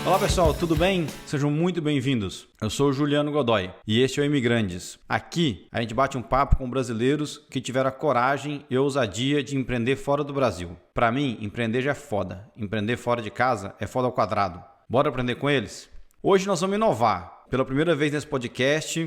Olá pessoal, tudo bem? Sejam muito bem-vindos. Eu sou o Juliano Godoy e este é o Imigrantes. Aqui a gente bate um papo com brasileiros que tiveram a coragem e a ousadia de empreender fora do Brasil. Para mim, empreender já é foda. Empreender fora de casa é foda ao quadrado. Bora aprender com eles? Hoje nós vamos inovar. Pela primeira vez nesse podcast,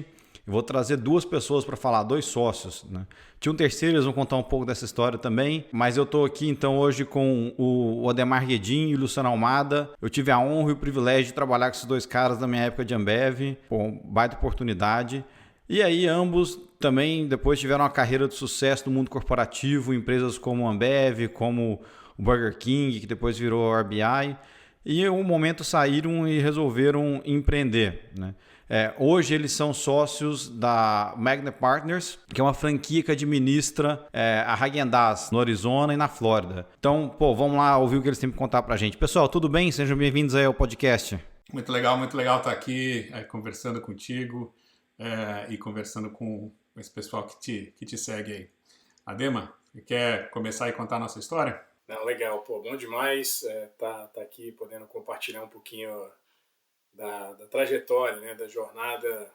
eu vou trazer duas pessoas para falar, dois sócios, né? Tinha um terceiro, eles vão contar um pouco dessa história também, mas eu estou aqui então hoje com o Ademar Guedin e o Luciano Almada. Eu tive a honra e o privilégio de trabalhar com esses dois caras na minha época de Ambev, pô, baita oportunidade. E aí ambos também depois tiveram uma carreira de sucesso no mundo corporativo, em empresas como a Ambev, como o Burger King, que depois virou a RBI. E em um momento saíram e resolveram empreender, né? Hoje eles são sócios da Magna Partners, que é uma franquia que administra a Häagen-Dazs no Arizona e na Flórida. Então, vamos lá ouvir o que eles têm para contar para a gente. Pessoal, tudo bem? Sejam bem-vindos aí ao podcast. Muito legal estar aqui conversando contigo e conversando com esse pessoal que te segue aí. Adema, quer começar e contar a nossa história? Não, legal, bom demais tá aqui podendo compartilhar um pouquinho da trajetória, né, da jornada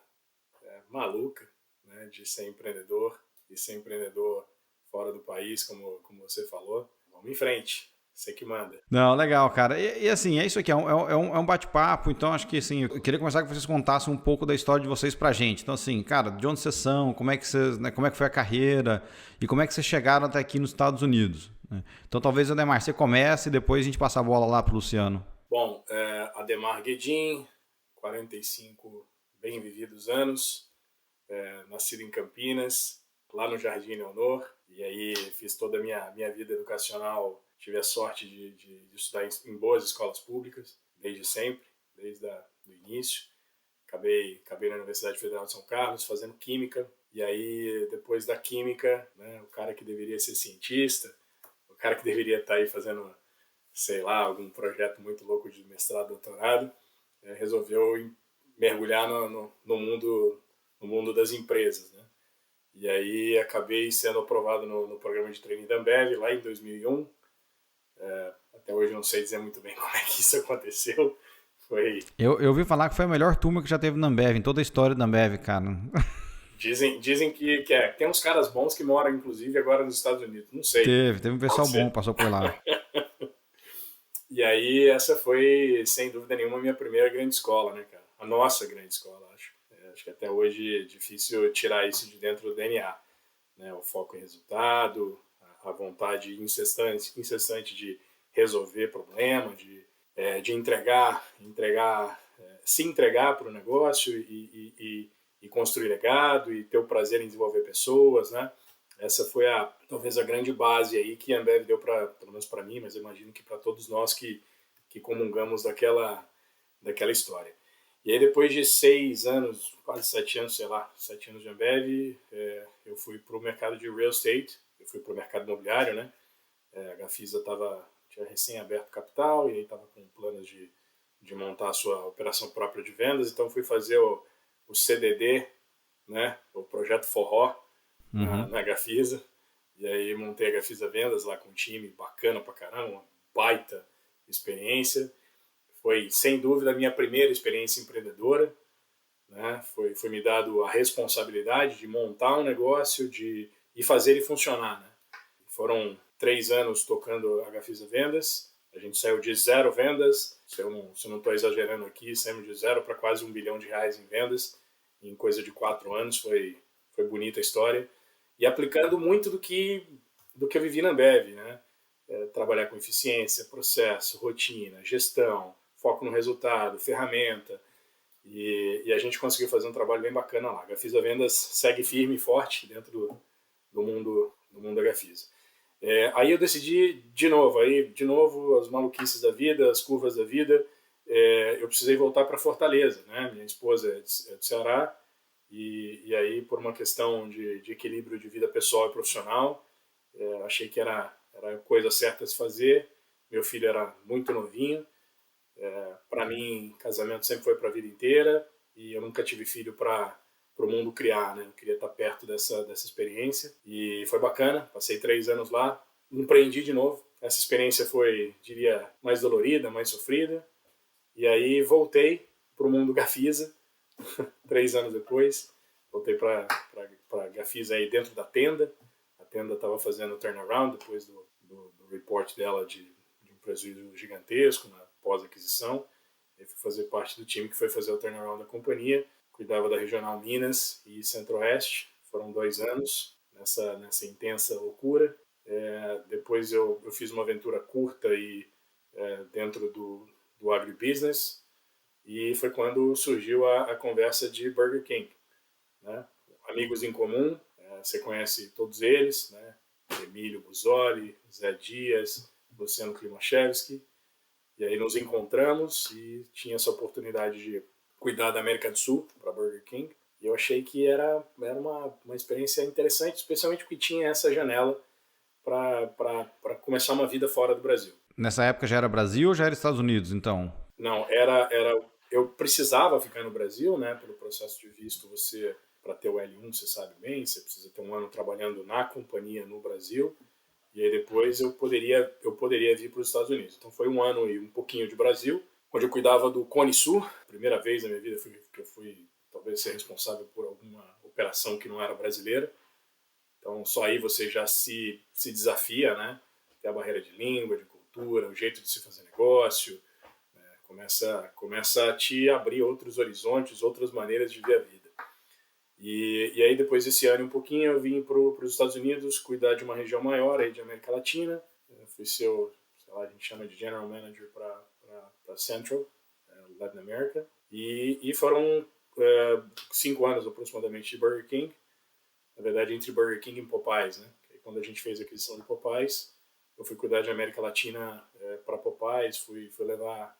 maluca, né, de ser empreendedor e ser empreendedor fora do país, como você falou. Vamos em frente, você que manda. Não, legal, cara. E assim, é isso aqui, é um bate-papo, então acho que assim, eu queria começar que vocês contassem um pouco da história de vocês pra gente. Então assim, cara, de onde vocês são, como é que vocês, né, como é que foi a carreira e como é que vocês chegaram até aqui nos Estados Unidos, né? Então talvez, Ademar, você comece e depois a gente passa a bola lá pro Luciano. Bom, Ademar Guedin, 45 bem vividos anos, nascido em Campinas, lá no Jardim Leonor, e aí fiz toda a minha vida educacional. Tive a sorte de estudar em boas escolas públicas, desde sempre, desde o início. Acabei na Universidade Federal de São Carlos, fazendo Química. E aí, depois da Química, né, o cara que deveria ser cientista, o cara que deveria estar aí fazendo, sei lá, algum projeto muito louco de mestrado, doutorado, resolveu mergulhar no mundo das empresas, né? E aí acabei sendo aprovado no programa de trainee da Ambev, lá em 2001. Até hoje não sei dizer muito bem como é que isso aconteceu. Eu ouvi falar que foi a melhor turma que já teve na Ambev, em toda a história da Ambev, cara. Dizem que tem uns caras bons que moram, inclusive, agora nos Estados Unidos. Não sei. Teve um pessoal bom que passou por lá. E aí essa foi, sem dúvida nenhuma, a minha primeira grande escola, né, cara? A nossa grande escola, acho. Acho que até hoje é difícil tirar isso de dentro do DNA, né? O foco em resultado, a vontade incessante de resolver problema, de se entregar para o negócio e construir legado e ter o prazer em desenvolver pessoas, né? Essa foi talvez a grande base aí que a Ambev deu pelo menos para mim, mas eu imagino que para todos nós que comungamos daquela história. E aí depois de 6 anos, quase 7 anos, 7 anos de Ambev, eu fui para o mercado de real estate, eu fui para o mercado imobiliário, né? A Gafisa tinha recém aberto capital e aí estava com planos de montar a sua operação própria de vendas, então fui fazer o CDD, né? O projeto Forró, na Gafisa, e aí montei a Gafisa Vendas lá com um time bacana pra caramba, uma baita experiência. Foi, sem dúvida, a minha primeira experiência empreendedora, né? Foi me dado a responsabilidade de montar um negócio e fazer ele funcionar, né? Foram 3 anos tocando a Gafisa Vendas. A gente saiu de 0 vendas, se eu não estou exagerando aqui, saímos de 0 para quase R$1 bilhão em vendas, em coisa de 4 anos, foi bonita a história. E aplicando muito do que eu vivi na Ambev, né? Trabalhar com eficiência, processo, rotina, gestão, foco no resultado, ferramenta. E a gente conseguiu fazer um trabalho bem bacana lá. A Gafisa Vendas segue firme e forte dentro do mundo da Gafisa. Aí eu decidi de novo as maluquices da vida, as curvas da vida, eu precisei voltar para Fortaleza, né? Minha esposa é de Ceará, e aí por uma questão de equilíbrio de vida pessoal e profissional, achei que era a coisa certa a se fazer. Meu filho era muito novinho, para mim casamento sempre foi para a vida inteira, e eu nunca tive filho para o mundo criar, né? Eu queria estar perto dessa experiência, e foi bacana. Passei 3 anos lá, empreendi de novo. Essa experiência foi, diria, mais dolorida, mais sofrida, E aí voltei para o mundo Gafisa, 3 anos depois. Voltei para Gafisa aí dentro da Tenda. A Tenda estava fazendo o turnaround depois do report dela de um prejuízo gigantesco na pós-aquisição. Eu fui fazer parte do time que foi fazer o turnaround da companhia. Cuidava da Regional Minas e Centro-Oeste. Foram 2 anos nessa intensa loucura. Depois eu fiz uma aventura curta dentro do agribusiness, e foi quando surgiu a conversa de Burger King, né? Amigos em comum, você conhece todos eles, né? Emílio Buzzoli, Zé Dias, Luciano Klimaszewski, e aí nos encontramos e tinha essa oportunidade de cuidar da América do Sul para Burger King, e eu achei que era uma experiência interessante, especialmente porque tinha essa janela para começar uma vida fora do Brasil. Nessa época já era Brasil ou já era Estados Unidos, então? Não, eu precisava ficar no Brasil, né? Pelo processo de visto, para ter o L1, você sabe bem, você precisa ter 1 ano trabalhando na companhia no Brasil, e aí depois eu poderia vir para os Estados Unidos. Então foi 1 ano e um pouquinho de Brasil, onde eu cuidava do Cone Sul. Primeira vez na minha vida que eu fui talvez ser responsável por alguma operação que não era brasileira. Então só aí você já se desafia, né? Tem a barreira de língua, de cultura, o jeito de se fazer negócio, né? Começa a te abrir outros horizontes, outras maneiras de ver a vida. E aí depois desse ano um pouquinho eu vim para os Estados Unidos cuidar de uma região maior aí de América Latina. Eu fui sei lá, a gente chama de General Manager para Central, Latin America. E foram 5 anos aproximadamente de Burger King. Na verdade, entre Burger King e Popeyes, né? Quando a gente fez a aquisição de Popeyes, eu fui cuidar de América Latina para Popeyes, fui levar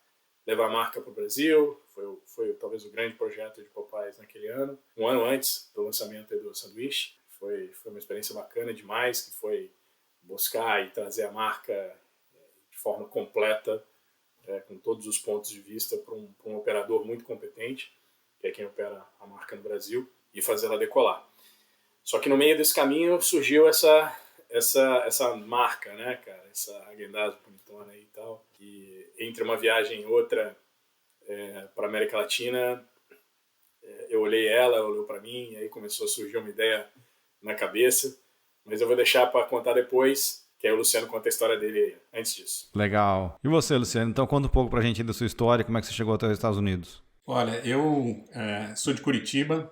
a marca para o Brasil. Foi talvez o grande projeto de Popeyes naquele ano. 1 ano antes do lançamento do sanduíche. Foi uma experiência bacana demais, que foi buscar e trazer a marca de forma completa, com todos os pontos de vista, para um operador muito competente, que é quem opera a marca no Brasil, e fazer ela decolar. Só que no meio desse caminho surgiu essa marca, né, cara? Essa Häagen-Dazs bonitona e tal. E entre uma viagem e outra para América Latina, eu olhei ela olhou para mim, e aí começou a surgir uma ideia na cabeça. Mas eu vou deixar para contar depois, que aí o Luciano conta a história dele antes disso. Legal. E você, Luciano? Então conta um pouco pra gente da sua história, como é que você chegou até os Estados Unidos. Olha, eu sou de Curitiba.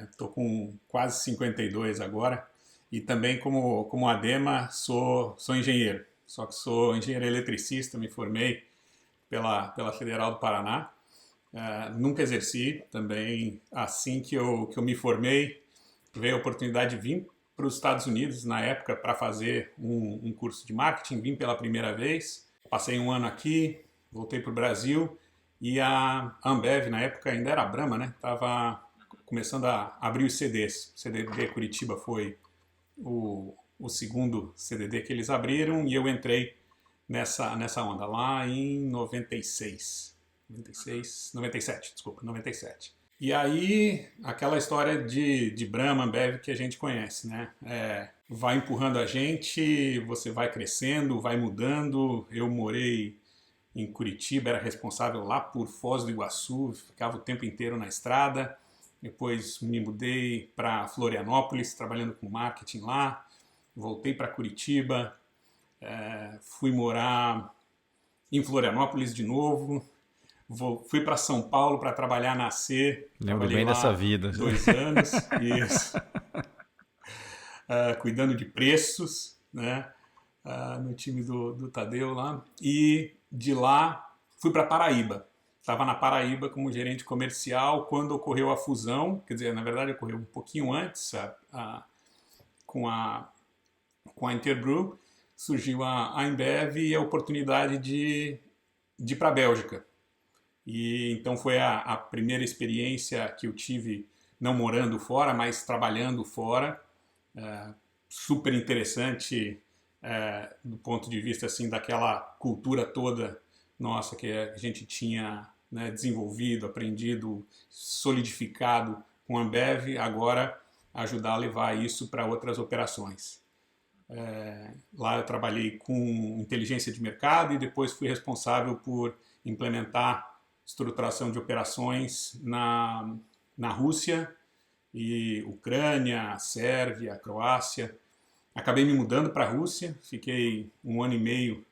Estou com quase 52 agora, e também como Adema sou engenheiro, só que sou engenheiro eletricista, me formei pela Federal do Paraná. Nunca exerci, também assim que eu me formei, veio a oportunidade de vir para os Estados Unidos na época para fazer um curso de marketing, vim pela primeira vez, passei 1 ano aqui, voltei para o Brasil, e a Ambev na época ainda era a Brahma, né? Estava começando a abrir os CDs. O CDD Curitiba foi o segundo CDD que eles abriram, e eu entrei nessa onda lá em 97. E aí, aquela história de Brahma, Ambev que a gente conhece, né? Vai empurrando a gente, você vai crescendo, vai mudando. Eu morei em Curitiba, era responsável lá por Foz do Iguaçu, ficava o tempo inteiro na estrada. Depois me mudei para Florianópolis, trabalhando com marketing lá. Voltei para Curitiba, fui morar em Florianópolis de novo. Fui para São Paulo para trabalhar na AC. Lembro bem dessa vida. 2 anos, isso. Cuidando de preços, né? No time do Tadeu lá. E de lá fui para Paraíba. Estava na Paraíba como gerente comercial quando ocorreu a fusão, quer dizer, na verdade ocorreu um pouquinho antes, com a Interbrew, surgiu a Ambev e a oportunidade de ir para a Bélgica. E então foi a primeira experiência que eu tive, não morando fora, mas trabalhando fora, super interessante do ponto de vista assim, daquela cultura toda nossa que a gente tinha, né, desenvolvido, aprendido, solidificado com a Ambev, agora ajudar a levar isso para outras operações. Lá eu trabalhei com inteligência de mercado e depois fui responsável por implementar estruturação de operações na Rússia e Ucrânia, Sérvia, Croácia. Acabei me mudando para a Rússia, fiquei 1 ano e meio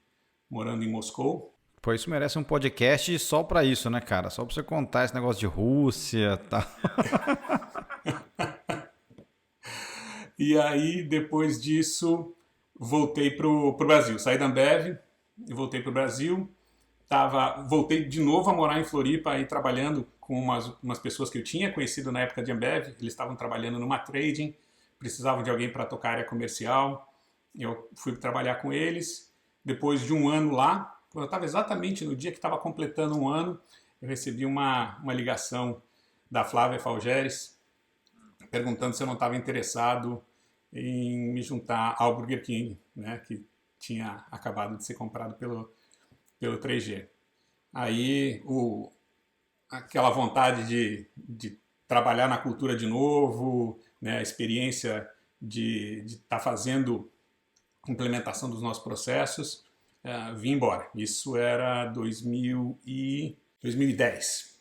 morando em Moscou. Pô, isso merece um podcast só pra isso, né, cara? Só pra você contar esse negócio de Rússia e tal. E aí, depois disso, voltei pro Brasil. Saí da Ambev e voltei pro Brasil. Voltei de novo a morar em Floripa, aí trabalhando com umas pessoas que eu tinha conhecido na época de Ambev. Eles estavam trabalhando numa trading, precisavam de alguém para tocar a área comercial. Eu fui trabalhar com eles. Depois de 1 ano lá, quando eu estava exatamente no dia que estava completando 1 ano, eu recebi uma ligação da Flávia Falgeres perguntando se eu não estava interessado em me juntar ao Burger King, né, que tinha acabado de ser comprado pelo 3G. Aí aquela vontade de trabalhar na cultura de novo, né, a experiência de estar fazendo implementação dos nossos processos, vim embora. Isso era 2010.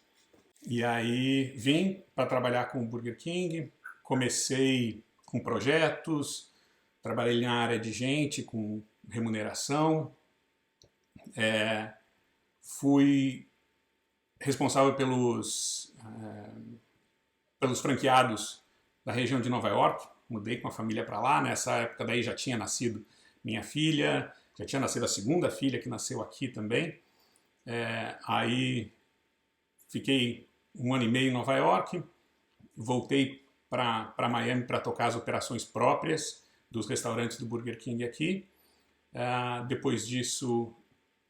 E aí vim para trabalhar com o Burger King, comecei com projetos, trabalhei na área de gente, com remuneração, fui responsável pelos franqueados da região de Nova York, mudei com a família para lá, nessa época daí já tinha nascido minha filha, já tinha nascido a segunda filha que nasceu aqui também, aí fiquei 1 ano e meio em Nova York, voltei para Miami para tocar as operações próprias dos restaurantes do Burger King aqui. Depois disso,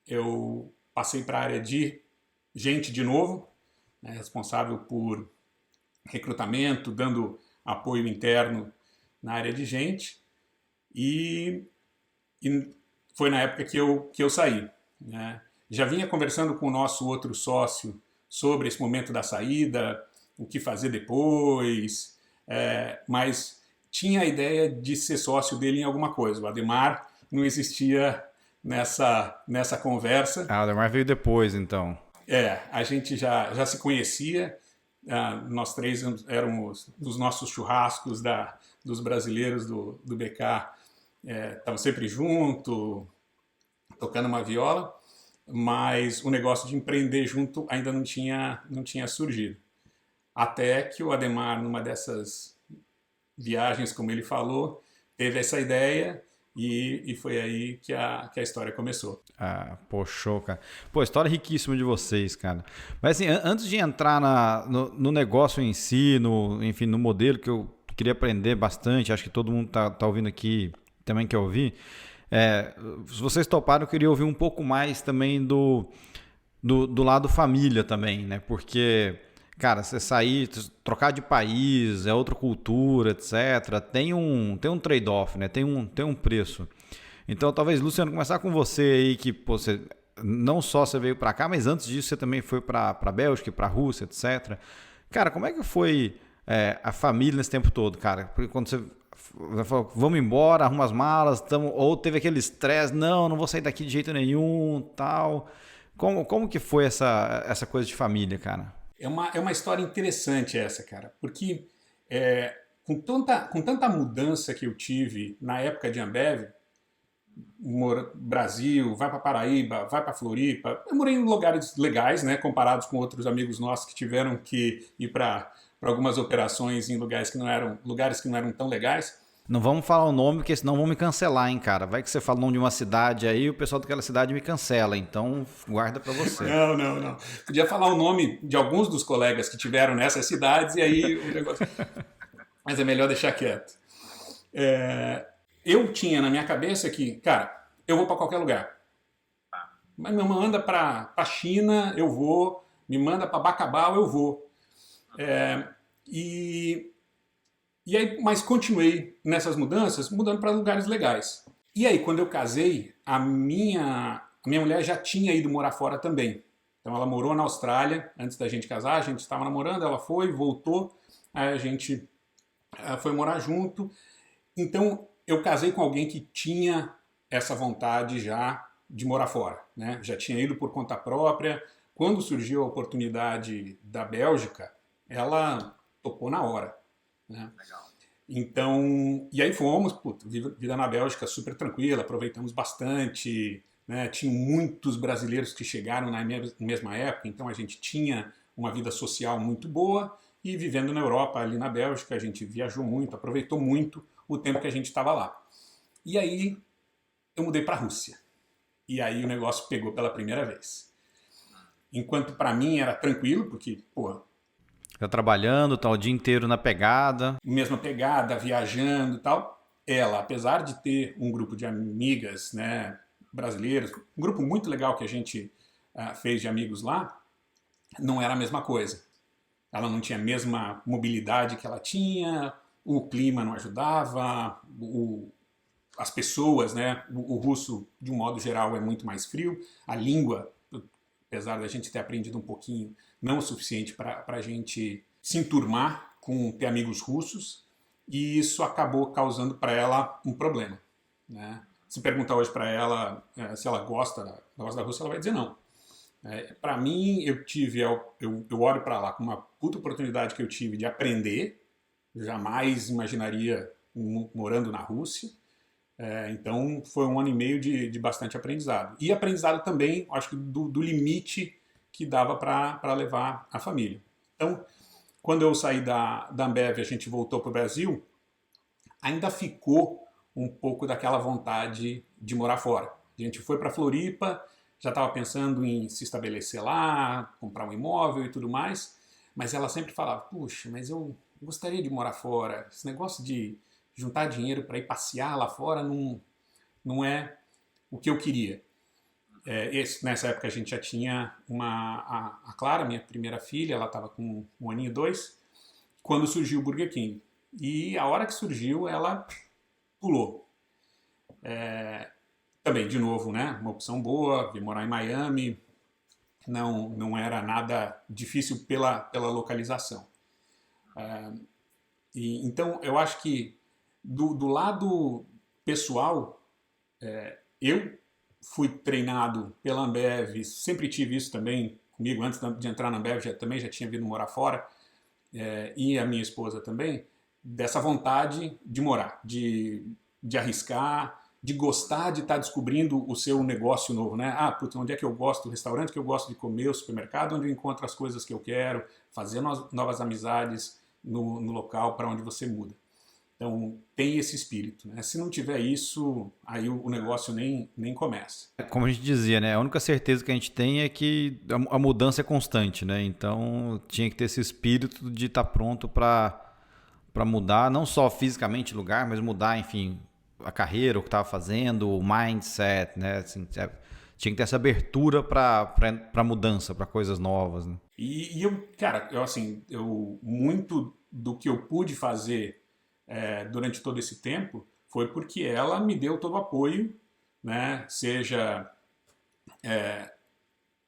eu passei para a área de gente de novo, né, responsável por recrutamento, dando apoio interno na área de gente. E foi na época que eu saí, né? Já vinha conversando com o nosso outro sócio sobre esse momento da saída, o que fazer depois, mas tinha a ideia de ser sócio dele em alguma coisa. O Ademar não existia nessa conversa. O Ademar veio depois, então. A gente já se conhecia, nós três éramos dos nossos churrascos dos brasileiros do BK, estavam sempre junto, tocando uma viola, mas o negócio de empreender junto ainda não tinha surgido. Até que o Ademar, numa dessas viagens, como ele falou, teve essa ideia e foi aí que a história começou. Pô, show, cara. Pô, história riquíssima de vocês, cara. Mas assim, antes de entrar no negócio em si, enfim, no modelo que eu queria aprender bastante, acho que todo mundo tá ouvindo aqui também quer ouvir, se vocês toparam, eu queria ouvir um pouco mais também do lado família também, né? Porque, cara, você sair, trocar de país, é outra cultura, etc. Tem um trade-off, né? Tem um preço. Então, talvez, Luciano, começar com você aí, que pô, não só você veio para cá, mas antes disso você também foi para a Bélgica, para a Rússia, etc. Cara, como é que foi a família nesse tempo todo, cara? Porque quando você falou, vamos embora, arruma as malas, ou teve aquele estresse, não vou sair daqui de jeito nenhum, tal. Como que foi essa coisa de família, cara? É uma história interessante essa, cara, porque com tanta mudança que eu tive na época de Ambev, Brasil, vai para Paraíba, vai para Floripa, eu morei em lugares legais, né, comparados com outros amigos nossos que tiveram que ir para algumas operações em lugares que não eram tão legais. Não vamos falar o nome, porque senão vão me cancelar, hein, cara. Vai que você fala o nome de uma cidade aí, o pessoal daquela cidade me cancela. Então, guarda pra você. Não. Podia falar o nome de alguns dos colegas que tiveram nessas cidades e aí o negócio... Mas é melhor deixar quieto. Eu tinha na minha cabeça que, cara, eu vou para qualquer lugar. Mas me manda para China, eu vou. Me manda para Bacabal, eu vou. E aí, mas continuei nessas mudanças, mudando para lugares legais. E aí, quando eu casei, a minha mulher já tinha ido morar fora também. Então, ela morou na Austrália antes da gente casar, a gente estava namorando, ela foi, voltou, aí a gente foi morar junto. Então, eu casei com alguém que tinha essa vontade já de morar fora, né? Já tinha ido por conta própria. Quando surgiu a oportunidade da Bélgica, ela topou na hora, né? Legal. Então, e aí fomos, puta, vida na Bélgica super tranquila, aproveitamos bastante, né? Tinha muitos brasileiros que chegaram na mesma época, então a gente tinha uma vida social muito boa e vivendo na Europa, ali na Bélgica, a gente viajou muito, aproveitou muito o tempo que a gente estava lá. E aí eu mudei para a Rússia. E aí o negócio pegou pela primeira vez. Enquanto para mim era tranquilo, porque, pô, Tá trabalhando, tá o dia inteiro na pegada. mesma pegada, viajando e tal. Ela, apesar de ter um grupo de amigas, né, brasileiras, um grupo muito legal que a gente fez de amigos lá, não era a mesma coisa. Ela não tinha a mesma mobilidade que ela tinha, o clima não ajudava, as pessoas, né, o russo, de um modo geral, é muito mais frio, a língua, apesar da gente ter aprendido um pouquinho, não o suficiente para a gente se enturmar com ter amigos russos, e isso acabou causando para ela um problema, né? Se perguntar hoje para ela se ela gosta da Rússia, ela vai dizer não. Para mim, eu olho para lá com uma puta oportunidade que eu tive de aprender, eu jamais imaginaria morando na Rússia. Então foi um ano e meio de bastante aprendizado. E aprendizado também, acho que do limite que dava para levar a família. Então, quando eu saí da Ambev e a gente voltou para o Brasil, ainda ficou um pouco daquela vontade de morar fora. A gente foi para Floripa, já estava pensando em se estabelecer lá, comprar um imóvel e tudo mais, mas ela sempre falava, puxa, mas eu gostaria de morar fora. Esse negócio de juntar dinheiro para ir passear lá fora não é o que eu queria. Nessa época a gente já tinha a Clara, minha primeira filha, ela estava com 1 aninho, 2, quando surgiu o Burger King. E a hora que surgiu, ela pulou. Também, de novo, né, uma opção boa, vir morar em Miami, não era nada difícil pela localização. Então, eu acho que do lado pessoal, eu fui treinado pela Ambev, sempre tive isso também comigo, antes de entrar na Ambev também já tinha vindo morar fora, e a minha esposa também, dessa vontade de morar, de arriscar, de gostar de estar descobrindo o seu negócio novo, né? Putz, onde é que eu gosto do restaurante que eu gosto de comer, o supermercado onde eu encontro as coisas que eu quero, fazer novas amizades no local para onde você muda. Então, tem esse espírito, né? Se não tiver isso, aí o negócio nem começa. Como a gente dizia, né? A única certeza que a gente tem é que a mudança é constante, né? Então, tinha que ter esse espírito de estar pronto para mudar, não só fisicamente o lugar, mas mudar, enfim, a carreira, o que estava fazendo, o mindset, né? Assim, tinha que ter essa abertura para mudança, para coisas novas, né? E eu, cara, muito do que eu pude fazer durante todo esse tempo foi porque ela me deu todo o apoio, né? Seja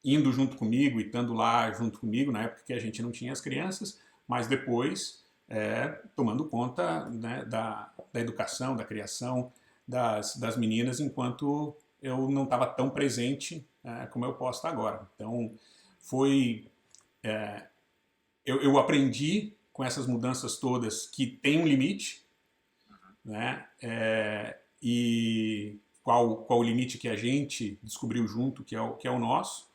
indo junto comigo e estando lá junto comigo, na época que a gente não tinha as crianças, mas depois tomando conta, né, da educação, da criação das meninas, enquanto eu não estava tão presente como eu posso estar agora. Então, eu aprendi com essas mudanças todas que tem um limite, né? E qual o limite que a gente descobriu junto, que é o nosso.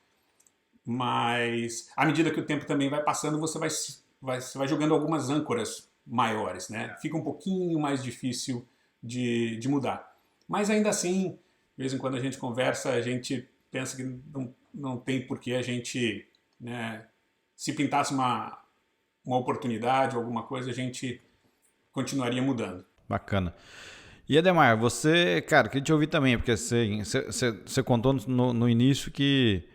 Mas à medida que o tempo também vai passando, você vai jogando algumas âncoras maiores, né? Fica um pouquinho mais difícil de mudar. Mas ainda assim, de vez em quando a gente conversa, a gente pensa que não tem por que a gente, né, se pintasse uma oportunidade, alguma coisa, a gente continuaria mudando. Bacana. E Ademar, você, cara, queria te ouvir também, porque você contou no início que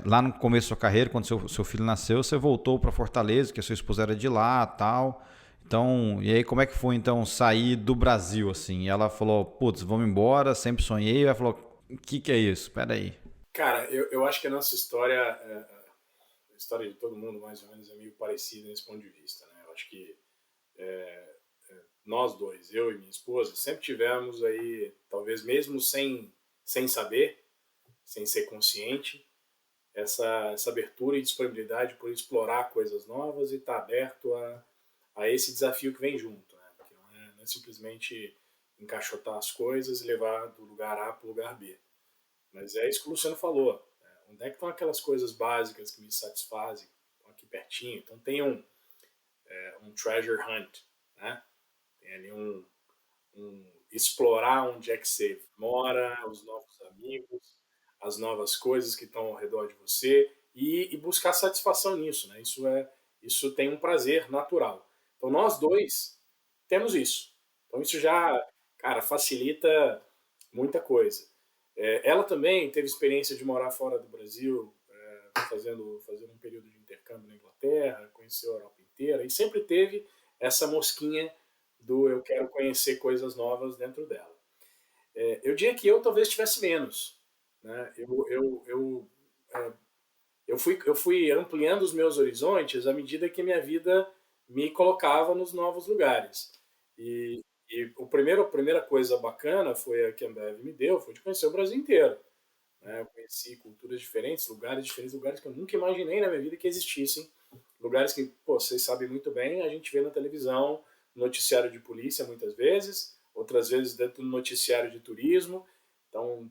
lá no começo da sua carreira, quando seu filho nasceu, você voltou para Fortaleza, que a sua esposa era de lá, tal. Então, e aí como é que foi então sair do Brasil assim? E ela falou, putz, vamos embora, sempre sonhei. E ela falou, o que é isso? Espera aí. Cara, eu acho que a nossa história, a história de todo mundo mais ou menos é meio parecida nesse ponto de vista, né? Eu acho que nós dois, eu e minha esposa, sempre tivemos aí, talvez mesmo sem saber, sem ser consciente, essa abertura e disponibilidade por explorar coisas novas e estar aberto a esse desafio que vem junto, né? Porque não é simplesmente encaixotar as coisas e levar do lugar A para o lugar B. Mas é isso que o Luciano falou. Né? Onde é que estão aquelas coisas básicas que me satisfazem? Estão aqui pertinho. Então tem um treasure hunt, né? Tem ali um explorar onde é que você mora, os novos amigos, as novas coisas que estão ao redor de você e buscar satisfação nisso, né? Isso tem um prazer natural. Então nós dois temos isso. Então isso já, cara, facilita muita coisa. Ela também teve experiência de morar fora do Brasil, fazendo um período de intercâmbio na Inglaterra, conheceu a Europa inteira e sempre teve essa mosquinha do eu quero conhecer coisas novas dentro dela. Eu diria que eu talvez tivesse menos, né? Eu fui ampliando os meus horizontes à medida que minha vida me colocava nos novos lugares. E a primeira coisa bacana foi a que a Ambev me deu, foi de conhecer o Brasil inteiro. Né? Eu conheci culturas diferentes, lugares que eu nunca imaginei na minha vida que existissem. Lugares que, pô, vocês sabem muito bem, a gente vê na televisão, noticiário de polícia muitas vezes, outras vezes dentro do noticiário de turismo. Então,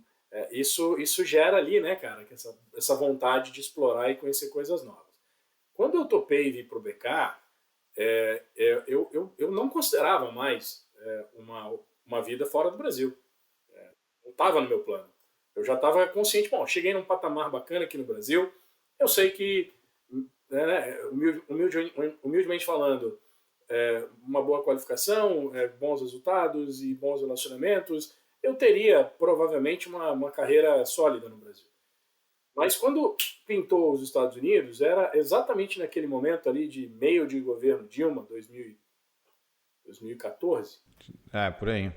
isso gera ali, né, cara, essa vontade de explorar e conhecer coisas novas. Quando eu topei vir para o BK, eu não considerava mais uma vida fora do Brasil. Não estava no meu plano. Eu já estava consciente, bom, cheguei num patamar bacana aqui no Brasil, eu sei que, né, humildemente falando, uma boa qualificação, bons resultados e bons relacionamentos, eu teria provavelmente uma carreira sólida no Brasil. Mas quando pintou os Estados Unidos, era exatamente naquele momento ali de meio de governo Dilma, 2014. Por aí.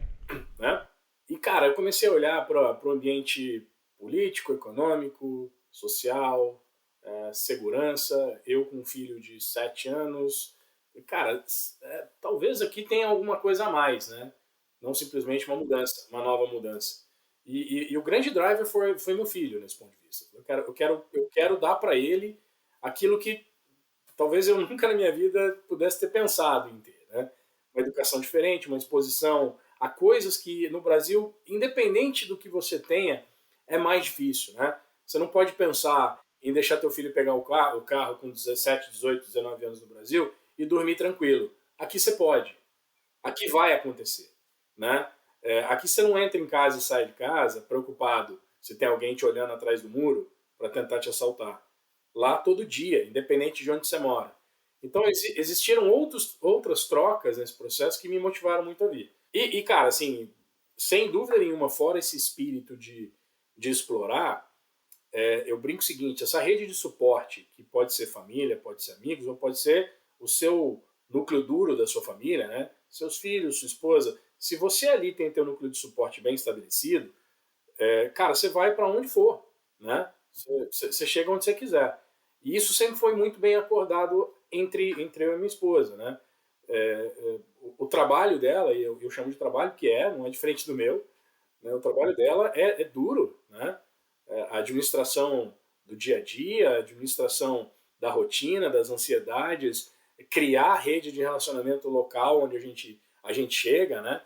Né? E, cara, eu comecei a olhar para o ambiente político, econômico, social, segurança. Eu com um filho de 7 anos. E, cara, talvez aqui tenha alguma coisa a mais, né? Não simplesmente uma mudança, uma nova mudança. E o grande driver foi meu filho, nesse ponto de vista. Eu quero dar para ele aquilo que talvez eu nunca na minha vida pudesse ter pensado em ter, né? Uma educação diferente, uma exposição a coisas que no Brasil, independente do que você tenha, é mais difícil, né? Você não pode pensar em deixar teu filho pegar o carro com 17, 18, 19 anos no Brasil e dormir tranquilo. Aqui você pode. Aqui vai acontecer, né? Aqui você não entra em casa e sai de casa preocupado se tem alguém te olhando atrás do muro para tentar te assaltar. Lá todo dia, independente de onde você mora. Então existiram outras trocas nesse processo que me motivaram muito a vir. E cara, assim, sem dúvida nenhuma, fora esse espírito de explorar, eu brinco o seguinte, essa rede de suporte, que pode ser família, pode ser amigos, ou pode ser o seu núcleo duro da sua família, né? Seus filhos, sua esposa. Se você ali tem teu núcleo de suporte bem estabelecido, cara, você vai para onde for, né? Você chega onde você quiser. E isso sempre foi muito bem acordado entre eu e minha esposa, né? O trabalho dela, e eu chamo de trabalho que não é diferente do meu, né? O trabalho dela é duro, né? A administração do dia a dia, a administração da rotina, das ansiedades, criar a rede de relacionamento local onde a gente chega, né?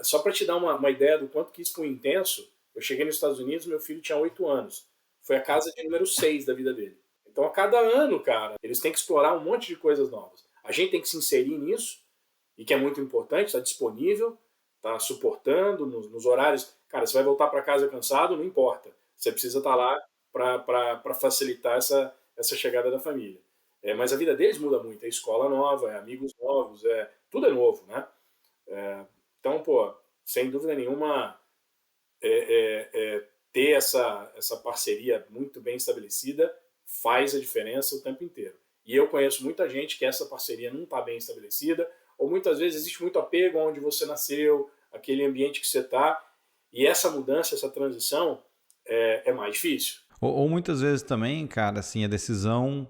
Só para te dar uma ideia do quanto que isso foi intenso, eu cheguei nos Estados Unidos, meu filho tinha 8 anos. Foi a casa de número 6 da vida dele. Então, a cada ano, cara, eles têm que explorar um monte de coisas novas. A gente tem que se inserir nisso, e que é muito importante, está disponível, está suportando nos horários. Cara, você vai voltar para casa cansado, não importa. Você precisa estar lá para facilitar essa chegada da família. Mas a vida deles muda muito. É escola nova, é amigos novos, tudo é novo, né? Então, pô, sem dúvida nenhuma, ter essa parceria muito bem estabelecida faz a diferença o tempo inteiro. E eu conheço muita gente que essa parceria não está bem estabelecida, ou muitas vezes existe muito apego onde você nasceu, aquele ambiente que você está, e essa mudança, essa transição é mais difícil. Ou muitas vezes também, cara, assim, a decisão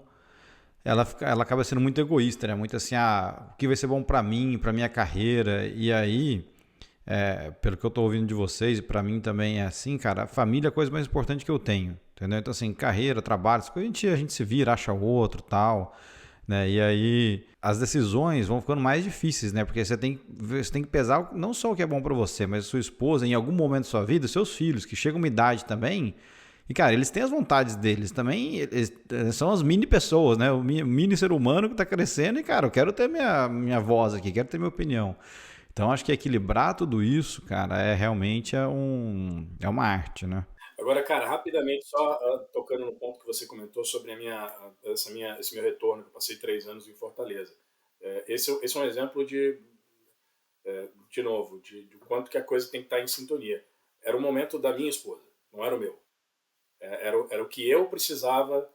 ela acaba sendo muito egoísta, né? Muito assim, o que vai ser bom para mim, para minha carreira, e aí pelo que eu tô ouvindo de vocês, e pra mim também é assim, cara, a família é a coisa mais importante que eu tenho, entendeu? Então, assim, carreira, trabalho, essas coisas, a gente se vira, acha outro, tal, né? E aí as decisões vão ficando mais difíceis, né? Porque você tem que pesar não só o que é bom pra você, mas a sua esposa, em algum momento da sua vida, seus filhos, que chegam a uma idade também. E, cara, eles têm as vontades deles também, eles são as mini pessoas, né? O mini ser humano que tá crescendo e, cara, eu quero ter minha voz aqui, quero ter minha opinião. Então, acho que equilibrar tudo isso, cara, realmente uma arte, né? Agora, cara, rapidamente, só tocando no ponto que você comentou sobre esse meu retorno, que eu passei 3 anos em Fortaleza. Esse é um exemplo de novo, de quanto que a coisa tem que estar em sintonia. Era o momento da minha esposa, não era o meu. Era o que eu precisava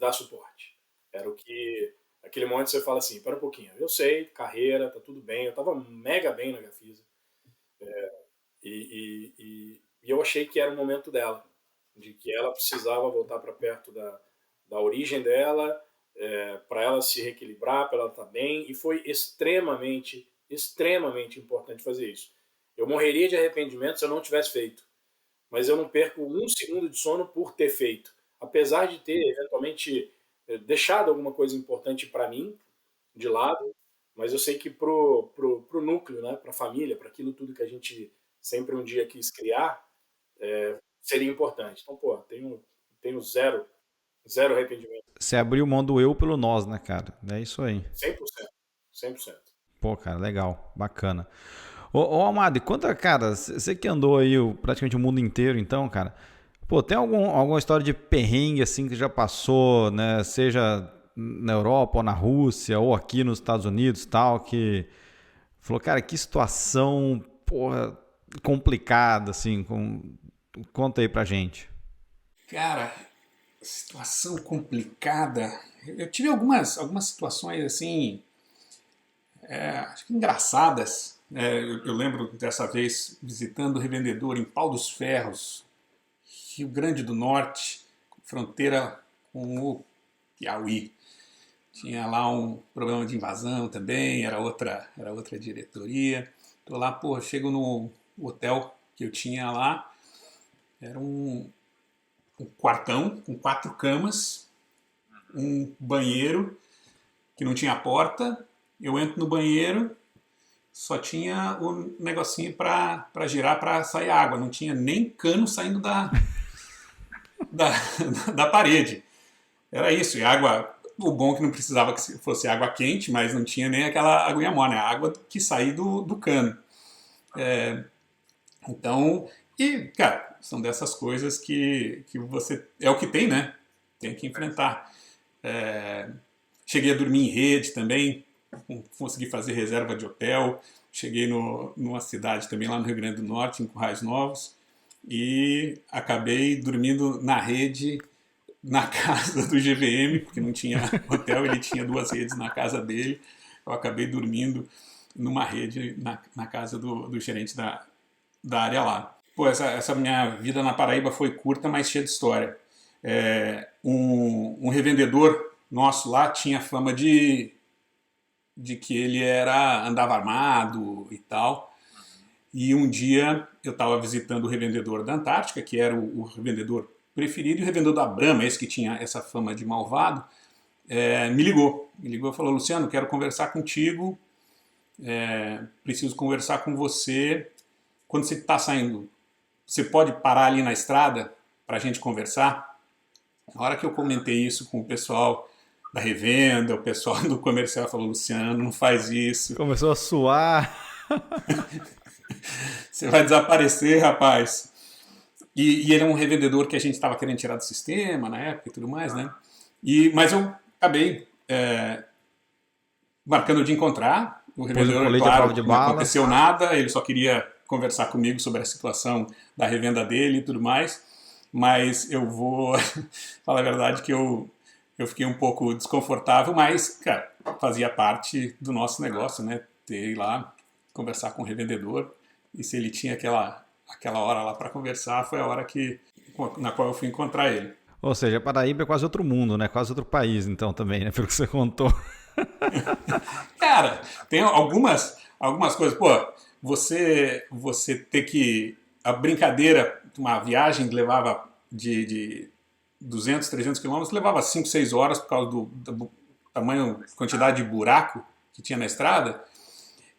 dar suporte. Era o que... Aquele momento você fala assim, espera um pouquinho, eu sei, carreira, tá tudo bem, eu tava mega bem na Gafisa. E eu achei que era o momento dela, de que ela precisava voltar para perto da origem dela, para ela se reequilibrar, para ela estar bem, e foi extremamente, extremamente importante fazer isso. Eu morreria de arrependimento se eu não tivesse feito, mas eu não perco 1 segundo de sono por ter feito, apesar de ter eventualmente deixado alguma coisa importante para mim de lado, mas eu sei que pro núcleo, né, para a família, para aquilo tudo que a gente sempre um dia quis criar, seria importante. Então, pô, tenho zero arrependimento. Você abriu mão do eu pelo nós, né, cara? É isso aí. 100%. 100%. Pô, cara, legal, bacana. Ô Amado, conta, cara, você que andou aí praticamente o mundo inteiro, então, cara, pô, tem alguma história de perrengue, assim, que já passou, né, seja na Europa ou na Rússia ou aqui nos Estados Unidos, tal, que falou, cara, que situação, porra, complicada, assim, conta aí pra gente. Cara, situação complicada. Eu tive algumas situações assim, acho que engraçadas. Eu lembro dessa vez visitando o revendedor em Pau dos Ferros, Rio Grande do Norte, fronteira com o Piauí. Tinha lá um problema de invasão também, era outra diretoria. Tô lá, pô, chego no hotel que eu tinha lá, era um quartão com 4 camas, um banheiro que não tinha porta. Eu entro no banheiro, só tinha o negocinho para girar para sair água, não tinha nem cano saindo da parede. Era isso, e água, o bom é que não precisava que fosse água quente, mas não tinha nem aquela aguinha morna, a água que saía do cano. Então, e, cara, são dessas coisas que você... É o que tem, né? Tem que enfrentar. Cheguei a dormir em rede também, consegui fazer reserva de hotel. Cheguei numa cidade também lá no Rio Grande do Norte, em Currais Novos, e acabei dormindo na rede na casa do GVM, porque não tinha hotel, ele tinha 2 redes na casa dele. Eu acabei dormindo numa rede na casa do gerente da área lá. Pô, essa minha vida na Paraíba foi curta, mas cheia de história. Um revendedor nosso lá tinha fama de que ele andava armado e tal. E um dia eu estava visitando o revendedor da Antártica, que era o revendedor preferido, e o revendedor da Brahma, esse que tinha essa fama de malvado, me ligou e falou, Luciano, quero conversar contigo, preciso conversar com você. Quando você está saindo, você pode parar ali na estrada para a gente conversar? Na hora que eu comentei isso com o pessoal da revenda, o pessoal do comercial falou, Luciano, não faz isso. Começou a suar. Você vai desaparecer, rapaz. E ele é um revendedor que a gente estava querendo tirar do sistema na época e tudo mais, né? Mas eu acabei marcando de encontrar o revendedor, claro, não aconteceu nada, ele só queria conversar comigo sobre a situação da revenda dele e tudo mais, mas eu vou falar a verdade que eu fiquei um pouco desconfortável, mas, cara, fazia parte do nosso negócio, né? Ter lá, conversar com o revendedor, e se ele tinha aquela hora lá para conversar, foi a hora na qual eu fui encontrar ele. Ou seja, Paraíba é quase outro mundo, né? Quase outro país, então, também, né? Pelo que você contou. Cara, tem algumas coisas. Pô, você ter que... A brincadeira, uma viagem que levava de 200, 300 quilômetros, levava 5, 6 horas por causa do tamanho, quantidade de buraco que tinha na estrada.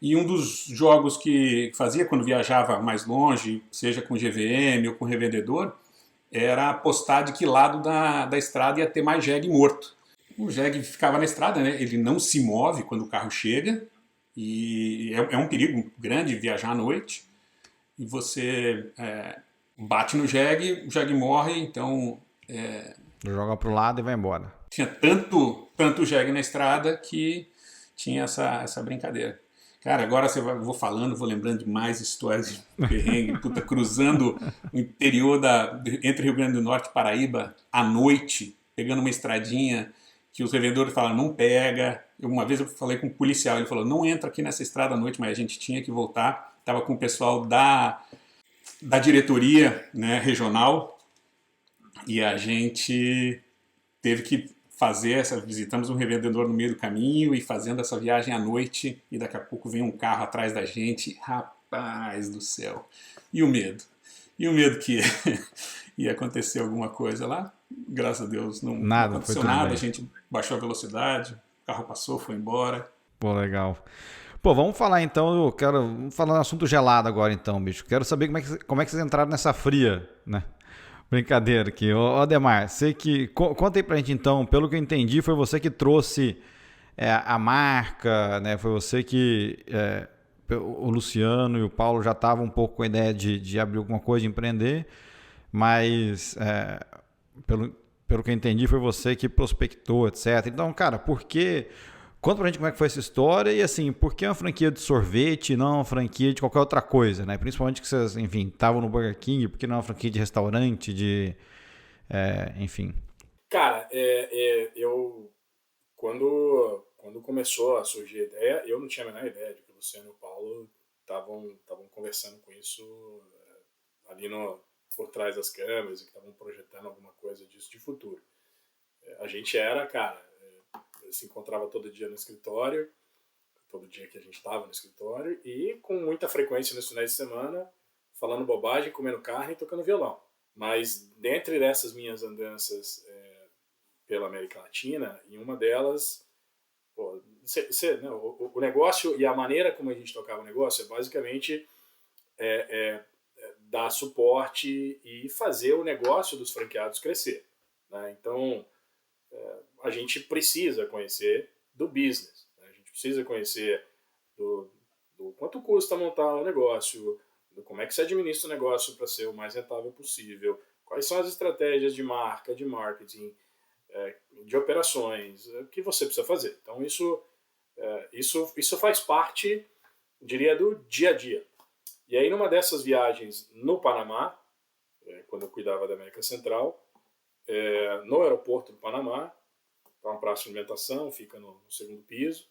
E um dos jogos que fazia quando viajava mais longe, seja com GVM ou com revendedor, era apostar de que lado da estrada ia ter mais jegue morto. O jegue ficava na estrada, né? Ele não se move quando o carro chega, e é um perigo grande viajar à noite. E você bate no jegue, o jegue morre, então Joga pro lado e vai embora. tinha tanto jegue na estrada que tinha essa brincadeira. Cara, agora vou falando, vou lembrando de mais histórias de perrengue, puta, cruzando o interior entre Rio Grande do Norte e Paraíba à noite, pegando uma estradinha que os revendedores falaram, não pega. Uma vez eu falei com um policial, ele falou, não entra aqui nessa estrada à noite, mas a gente tinha que voltar. Estava com o pessoal da diretoria, né, regional, e a gente teve que visitamos um revendedor no meio do caminho e fazendo essa viagem à noite, e daqui a pouco vem um carro atrás da gente, rapaz do céu, e o medo que ia acontecer alguma coisa lá, graças a Deus não aconteceu nada, a gente baixou a velocidade, o carro passou, foi embora. Pô, legal. Pô, vamos falar então, vamos falar no assunto gelado agora então, bicho, quero saber como é que vocês entraram nessa fria, né? Brincadeira aqui. Ô, Ademar, conta aí pra gente então, pelo que eu entendi, foi você que trouxe a marca, né? Foi você que o Luciano e o Paulo já estavam um pouco com a ideia de abrir alguma coisa, de empreender, mas pelo que eu entendi, foi você que prospectou, etc. Então, cara, conta pra gente como é que foi essa história e assim, por que uma franquia de sorvete e não uma franquia de qualquer outra coisa, né? Principalmente que vocês, enfim, estavam no Burger King, por que não uma franquia de restaurante, enfim. Cara, eu quando começou a surgir a ideia, eu não tinha a menor ideia de que o Luciano e o Paulo estavam conversando com isso ali por trás das câmeras e que estavam projetando alguma coisa disso de futuro. A gente se encontrava todo dia no escritório, todo dia que a gente estava no escritório, e com muita frequência nos finais de semana, falando bobagem, comendo carne e tocando violão. Mas dentre dessas minhas andanças pela América Latina, em uma delas, o negócio e a maneira como a gente tocava o negócio é basicamente dar suporte e fazer o negócio dos franqueados crescer, né? Então, a gente precisa conhecer do business, né? A gente precisa conhecer do quanto custa montar um negócio, do como é que se administra o negócio para ser o mais rentável possível, quais são as estratégias de marca, de marketing, de operações, o que você precisa fazer. Então isso faz parte, diria, do dia a dia. E aí numa dessas viagens no Panamá, quando eu cuidava da América Central, no aeroporto do Panamá, tá uma praça de alimentação, fica no segundo piso,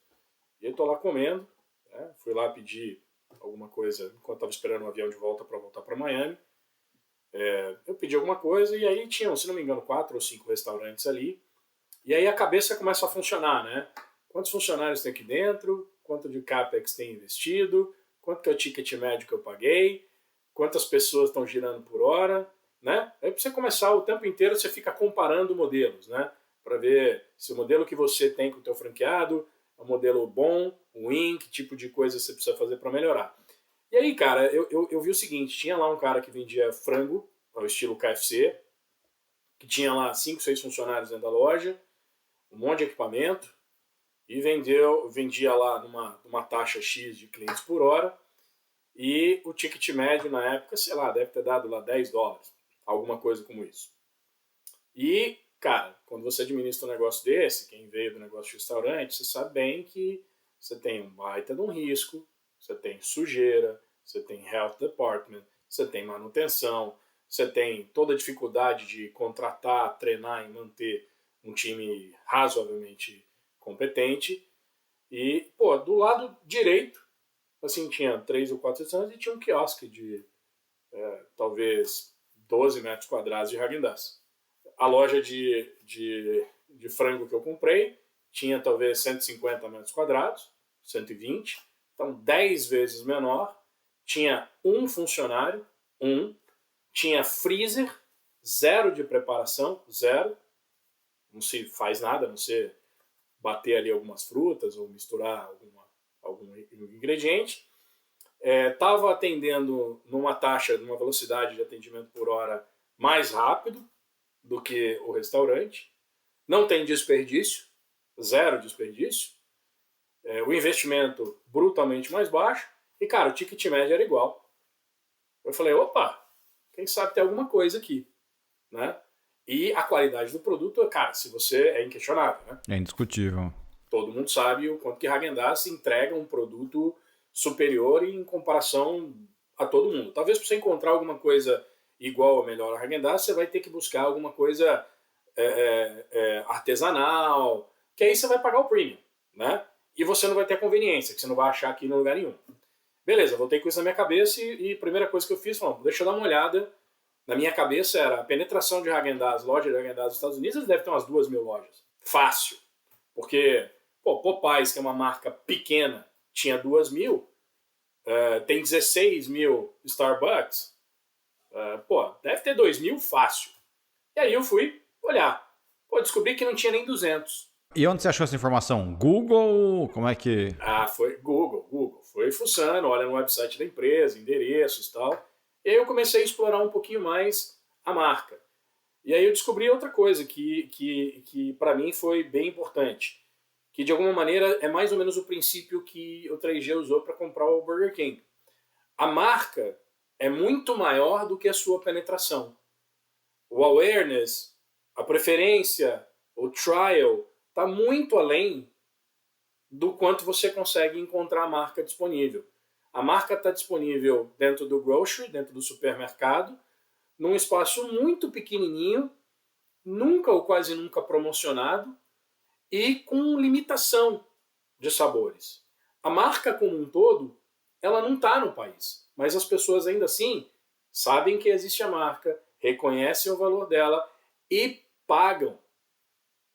e eu tô lá comendo, né? Fui lá pedir alguma coisa enquanto estava esperando um avião de volta para voltar para Miami. Eu pedi alguma coisa e aí tinham, se não me engano, 4 ou 5 restaurantes ali, e aí a cabeça começa a funcionar, né? Quantos funcionários tem aqui dentro, quanto de capex tem investido, quanto que é o ticket médio que eu paguei, quantas pessoas estão girando por hora, né? Aí para você começar o tempo inteiro, você fica comparando modelos, né? Para ver se o modelo que você tem com o teu franqueado é um modelo bom, ruim, que tipo de coisa você precisa fazer para melhorar. E aí, cara, eu vi o seguinte, tinha lá um cara que vendia frango, ao estilo KFC, que tinha lá 5, 6 funcionários dentro da loja, um monte de equipamento, e vendia lá numa taxa X de clientes por hora, e o ticket médio na época, sei lá, deve ter dado lá $10, alguma coisa como isso. E, cara, quando você administra um negócio desse, quem veio do negócio de restaurante, você sabe bem que você tem um baita de um risco, você tem sujeira, você tem health department, você tem manutenção, você tem toda a dificuldade de contratar, treinar e manter um time razoavelmente competente. E, do lado direito, assim, tinha 3 ou 4 restaurantes e tinha um quiosque de talvez 12 metros quadrados de Häagen-Dazs. A loja de frango que eu comprei tinha talvez 150 metros quadrados, 120, então 10 vezes menor, tinha um funcionário, tinha freezer, 0 de preparação, 0, não se faz nada, a não ser bater ali algumas frutas ou misturar algum ingrediente. Estava atendendo numa velocidade de atendimento por hora mais rápido do que o restaurante. Não tem desperdício, 0 desperdício. O investimento brutalmente mais baixo. E, cara, o ticket médio era igual. Eu falei, opa, quem sabe tem alguma coisa aqui, né? E a qualidade do produto, cara, se você é inquestionável, né? É indiscutível. Todo mundo sabe o quanto que Häagen-Dazs entrega um produto superior em comparação a todo mundo. Talvez para você encontrar alguma coisa igual ou melhor a Häagen-Dazs, você vai ter que buscar alguma coisa artesanal, que aí você vai pagar o premium, né? E você não vai ter a conveniência, que você não vai achar aqui em lugar nenhum. Beleza, voltei com isso na minha cabeça e a primeira coisa que eu fiz foi, deixa eu dar uma olhada. Na minha cabeça era a penetração de Häagen-Dazs, loja de Häagen-Dazs nos Estados Unidos, deve ter umas 2.000 lojas. Fácil. Porque, Popeyes, que é uma marca pequena, tinha 2.000, tem 16.000 Starbucks, deve ter 2.000 fácil. E aí eu fui olhar. Descobri que não tinha nem 200. E onde você achou essa informação? Google? Como é que... Foi Google. Foi fuçando, olha no website da empresa, endereços e tal. E aí eu comecei a explorar um pouquinho mais a marca. E aí eu descobri outra coisa que para mim foi bem importante. Que de alguma maneira é mais ou menos o princípio que o 3G usou para comprar o Burger King. A marca é muito maior do que a sua penetração. O awareness, a preferência, o trial, está muito além do quanto você consegue encontrar a marca disponível. A marca está disponível dentro do grocery, dentro do supermercado, num espaço muito pequenininho, nunca ou quase nunca promocionado e com limitação de sabores. A marca como um todo, ela não está no país, mas as pessoas ainda assim sabem que existe a marca, reconhecem o valor dela e pagam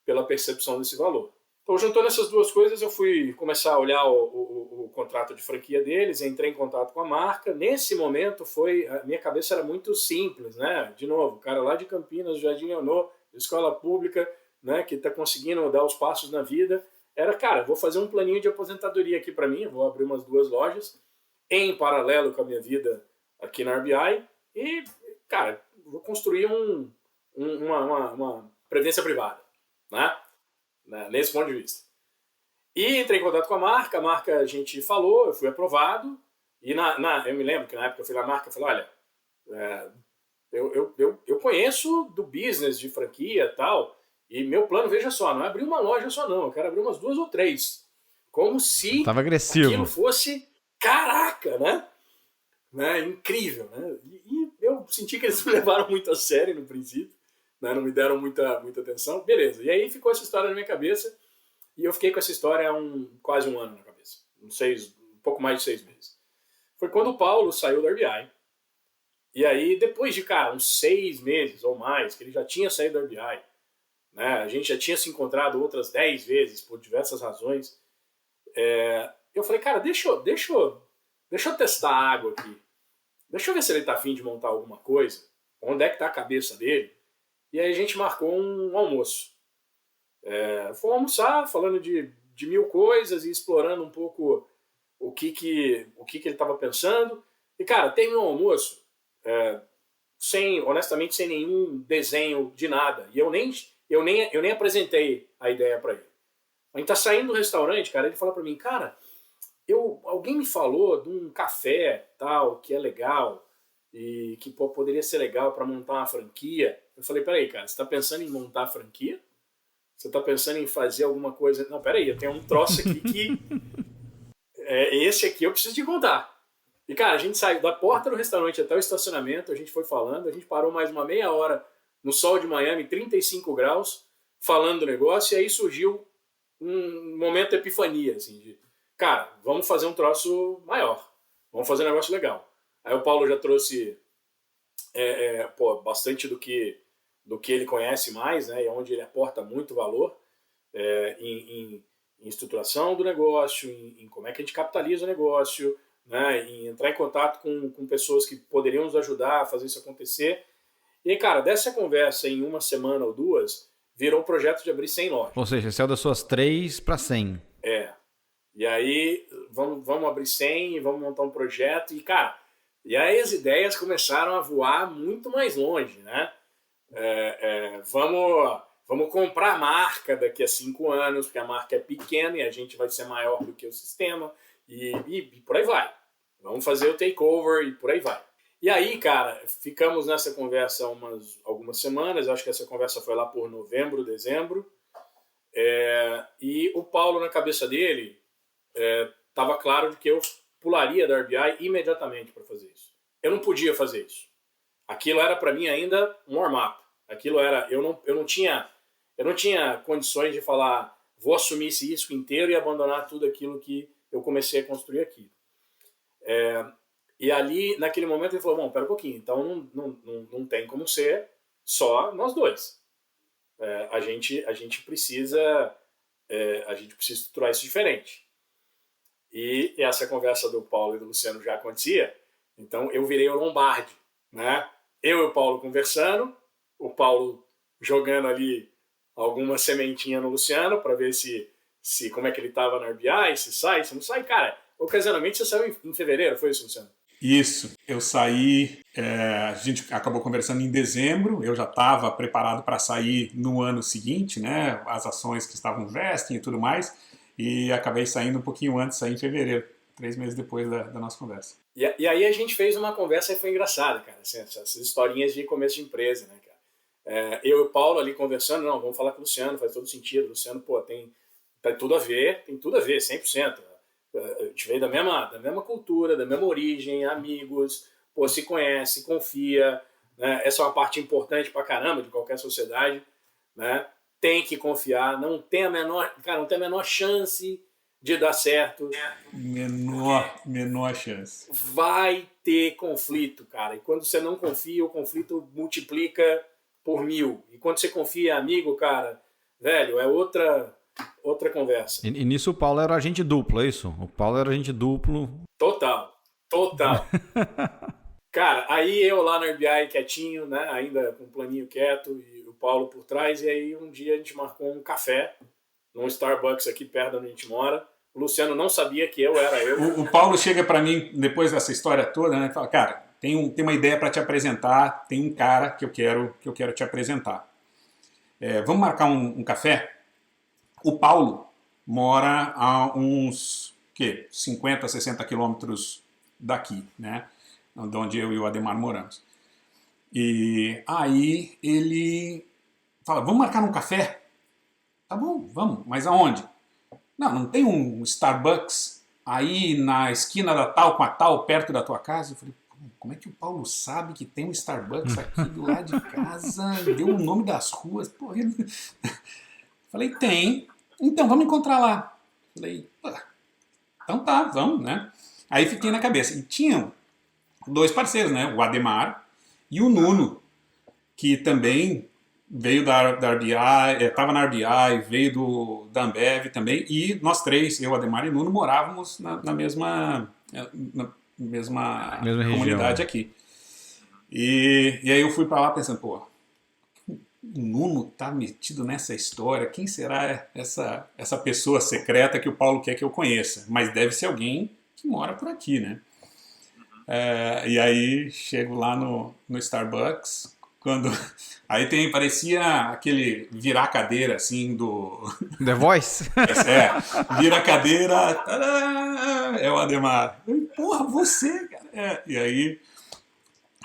pela percepção desse valor. Então, juntando essas duas coisas, eu fui começar a olhar o contrato de franquia deles, entrei em contato com a marca. Nesse momento, a minha cabeça era muito simples, né? De novo, o cara lá de Campinas, Jardim Leonor, escola pública, né, que está conseguindo dar os passos na vida. Cara, vou fazer um planinho de aposentadoria aqui para mim, vou abrir umas 2 lojas, em paralelo com a minha vida aqui na RBI, e, cara, vou construir uma previdência privada, né? Nesse ponto de vista. E entrei em contato com a marca a gente falou, eu fui aprovado, e eu me lembro que na época eu fui na marca e falei, olha, eu conheço do business de franquia e tal, e meu plano, veja só, não é abrir uma loja só não, eu quero abrir umas 2 ou 3. Como se Tava agressivo. Aquilo fosse, caraca, né? Incrível, né? E eu senti que eles me levaram muito a sério no princípio, né? Não me deram muita atenção. Beleza, e aí ficou essa história na minha cabeça, e eu fiquei com essa história há quase um ano na cabeça, um pouco mais de 6 meses. Foi quando o Paulo saiu da RBI, e aí depois de, cara, uns 6 meses ou mais, que ele já tinha saído da RBI, né? A gente já tinha se encontrado outras 10 vezes por diversas razões, eu falei, cara, deixa eu testar a água aqui, deixa eu ver se ele tá afim de montar alguma coisa, onde é que tá a cabeça dele. E aí a gente marcou um almoço. Fomos almoçar, falando de 1000 coisas e explorando um pouco o que ele estava pensando. E, cara, terminou o almoço honestamente, sem nenhum desenho de nada. E eu nem apresentei a ideia para ele. A gente tá saindo do restaurante, cara, ele fala para mim, cara, alguém me falou de um café tal, que é legal, e que poderia ser legal para montar uma franquia. Eu falei, peraí, cara, você tá pensando em montar a franquia? Você tá pensando em fazer alguma coisa? Não, peraí, eu tenho um troço aqui que... esse aqui eu preciso te contar. E, cara, a gente saiu da porta do restaurante até o estacionamento, a gente foi falando, a gente parou mais uma meia hora no sol de Miami, 35 graus, falando do negócio, e aí surgiu um momento de epifania, assim, de, cara, vamos fazer um troço maior, vamos fazer um negócio legal. Aí o Paulo já trouxe bastante do que ele conhece mais, né, e onde ele aporta muito valor em estruturação do negócio, em como é que a gente capitaliza o negócio, né, em entrar em contato com pessoas que poderiam nos ajudar a fazer isso acontecer. E aí, cara, dessa conversa em uma semana ou duas, virou um projeto de abrir 100 lojas. Ou seja, saiu das suas 3 para 100. E aí, vamos abrir 100 e vamos montar um projeto. E, cara, e aí as ideias começaram a voar muito mais longe, né? Vamos comprar marca daqui a 5 anos, porque a marca é pequena e a gente vai ser maior do que o sistema. E por aí vai. Vamos fazer o takeover e por aí vai. E aí, cara, ficamos nessa conversa algumas semanas. Acho que essa conversa foi lá por novembro, dezembro. E o Paulo, na cabeça dele, estava claro de que eu pularia da RBI imediatamente para fazer isso. Eu não podia fazer isso. Aquilo era para mim ainda um warm-up. Aquilo era, eu não tinha condições de falar, vou assumir esse risco inteiro e abandonar tudo aquilo que eu comecei a construir aqui. E ali, naquele momento, ele falou, bom, pera um pouquinho, então não tem como ser só nós dois. A gente precisa estruturar isso diferente. E essa conversa do Paulo e do Luciano já acontecia, então eu virei o Lombardi, né? Eu e o Paulo conversando, o Paulo jogando ali alguma sementinha no Luciano para ver se como é que ele estava na RBI, se sai, se não sai. Cara, ocasionalmente você saiu em fevereiro, foi isso, Luciano? Isso, eu saí, a gente acabou conversando em dezembro, eu já estava preparado para sair no ano seguinte, né, as ações que estavam vesting e tudo mais, e acabei saindo um pouquinho antes, saí em fevereiro, 3 meses depois da nossa conversa. E aí a gente fez uma conversa e foi engraçada, cara, assim, essas historinhas de começo de empresa, né, cara. Eu e o Paulo ali conversando, não, vamos falar com o Luciano, faz todo sentido, o Luciano, pô, tem tudo a ver, 100%. A gente veio da mesma cultura, da mesma origem, amigos, pô, se conhece, confia, né? Essa é uma parte importante pra caramba de qualquer sociedade, né? Tem que confiar, não tem a menor chance de dar certo. Menor chance. Vai ter conflito, cara. E quando você não confia, o conflito multiplica por 1000. E quando você confia, amigo, cara, velho, é outra conversa. E nisso o Paulo era agente duplo, é isso? O Paulo era agente duplo. Total. Cara, aí eu lá na RBI quietinho, né, ainda com o planinho quieto e o Paulo por trás, e aí um dia a gente marcou um café num Starbucks aqui perto de onde a gente mora. O Luciano não sabia que eu era eu. O Paulo chega para mim, depois dessa história toda, né, e fala, cara, tem uma ideia para te apresentar, tem um cara que eu quero te apresentar. Vamos marcar um café? O Paulo mora a uns 50, 60 quilômetros daqui, né? De onde eu e o Ademar moramos. E aí ele fala, vamos marcar um café? Tá bom, vamos, mas aonde? Não tem um Starbucks aí na esquina da tal com a tal, perto da tua casa? Eu falei, como é que o Paulo sabe que tem um Starbucks aqui do lado de casa? Deu o nome das ruas. Porra, falei, tem. Então, vamos encontrar lá. Falei, então tá, vamos, né? Aí fiquei na cabeça. E tinham 2 parceiros, né? O Ademar e o Nuno, que também veio da RBI, estava na RBI, veio da Ambev também. E nós 3, eu, Ademar e Nuno, morávamos na mesma comunidade aqui. E aí eu fui para lá pensando, pô, o Nuno tá metido nessa história, quem será essa pessoa secreta que o Paulo quer que eu conheça? Mas deve ser alguém que mora por aqui, né? E aí chego lá no Starbucks, aí parecia aquele virar cadeira assim do... The Voice? Vira a cadeira, tadá, é o Ademar. Porra, você, cara. E aí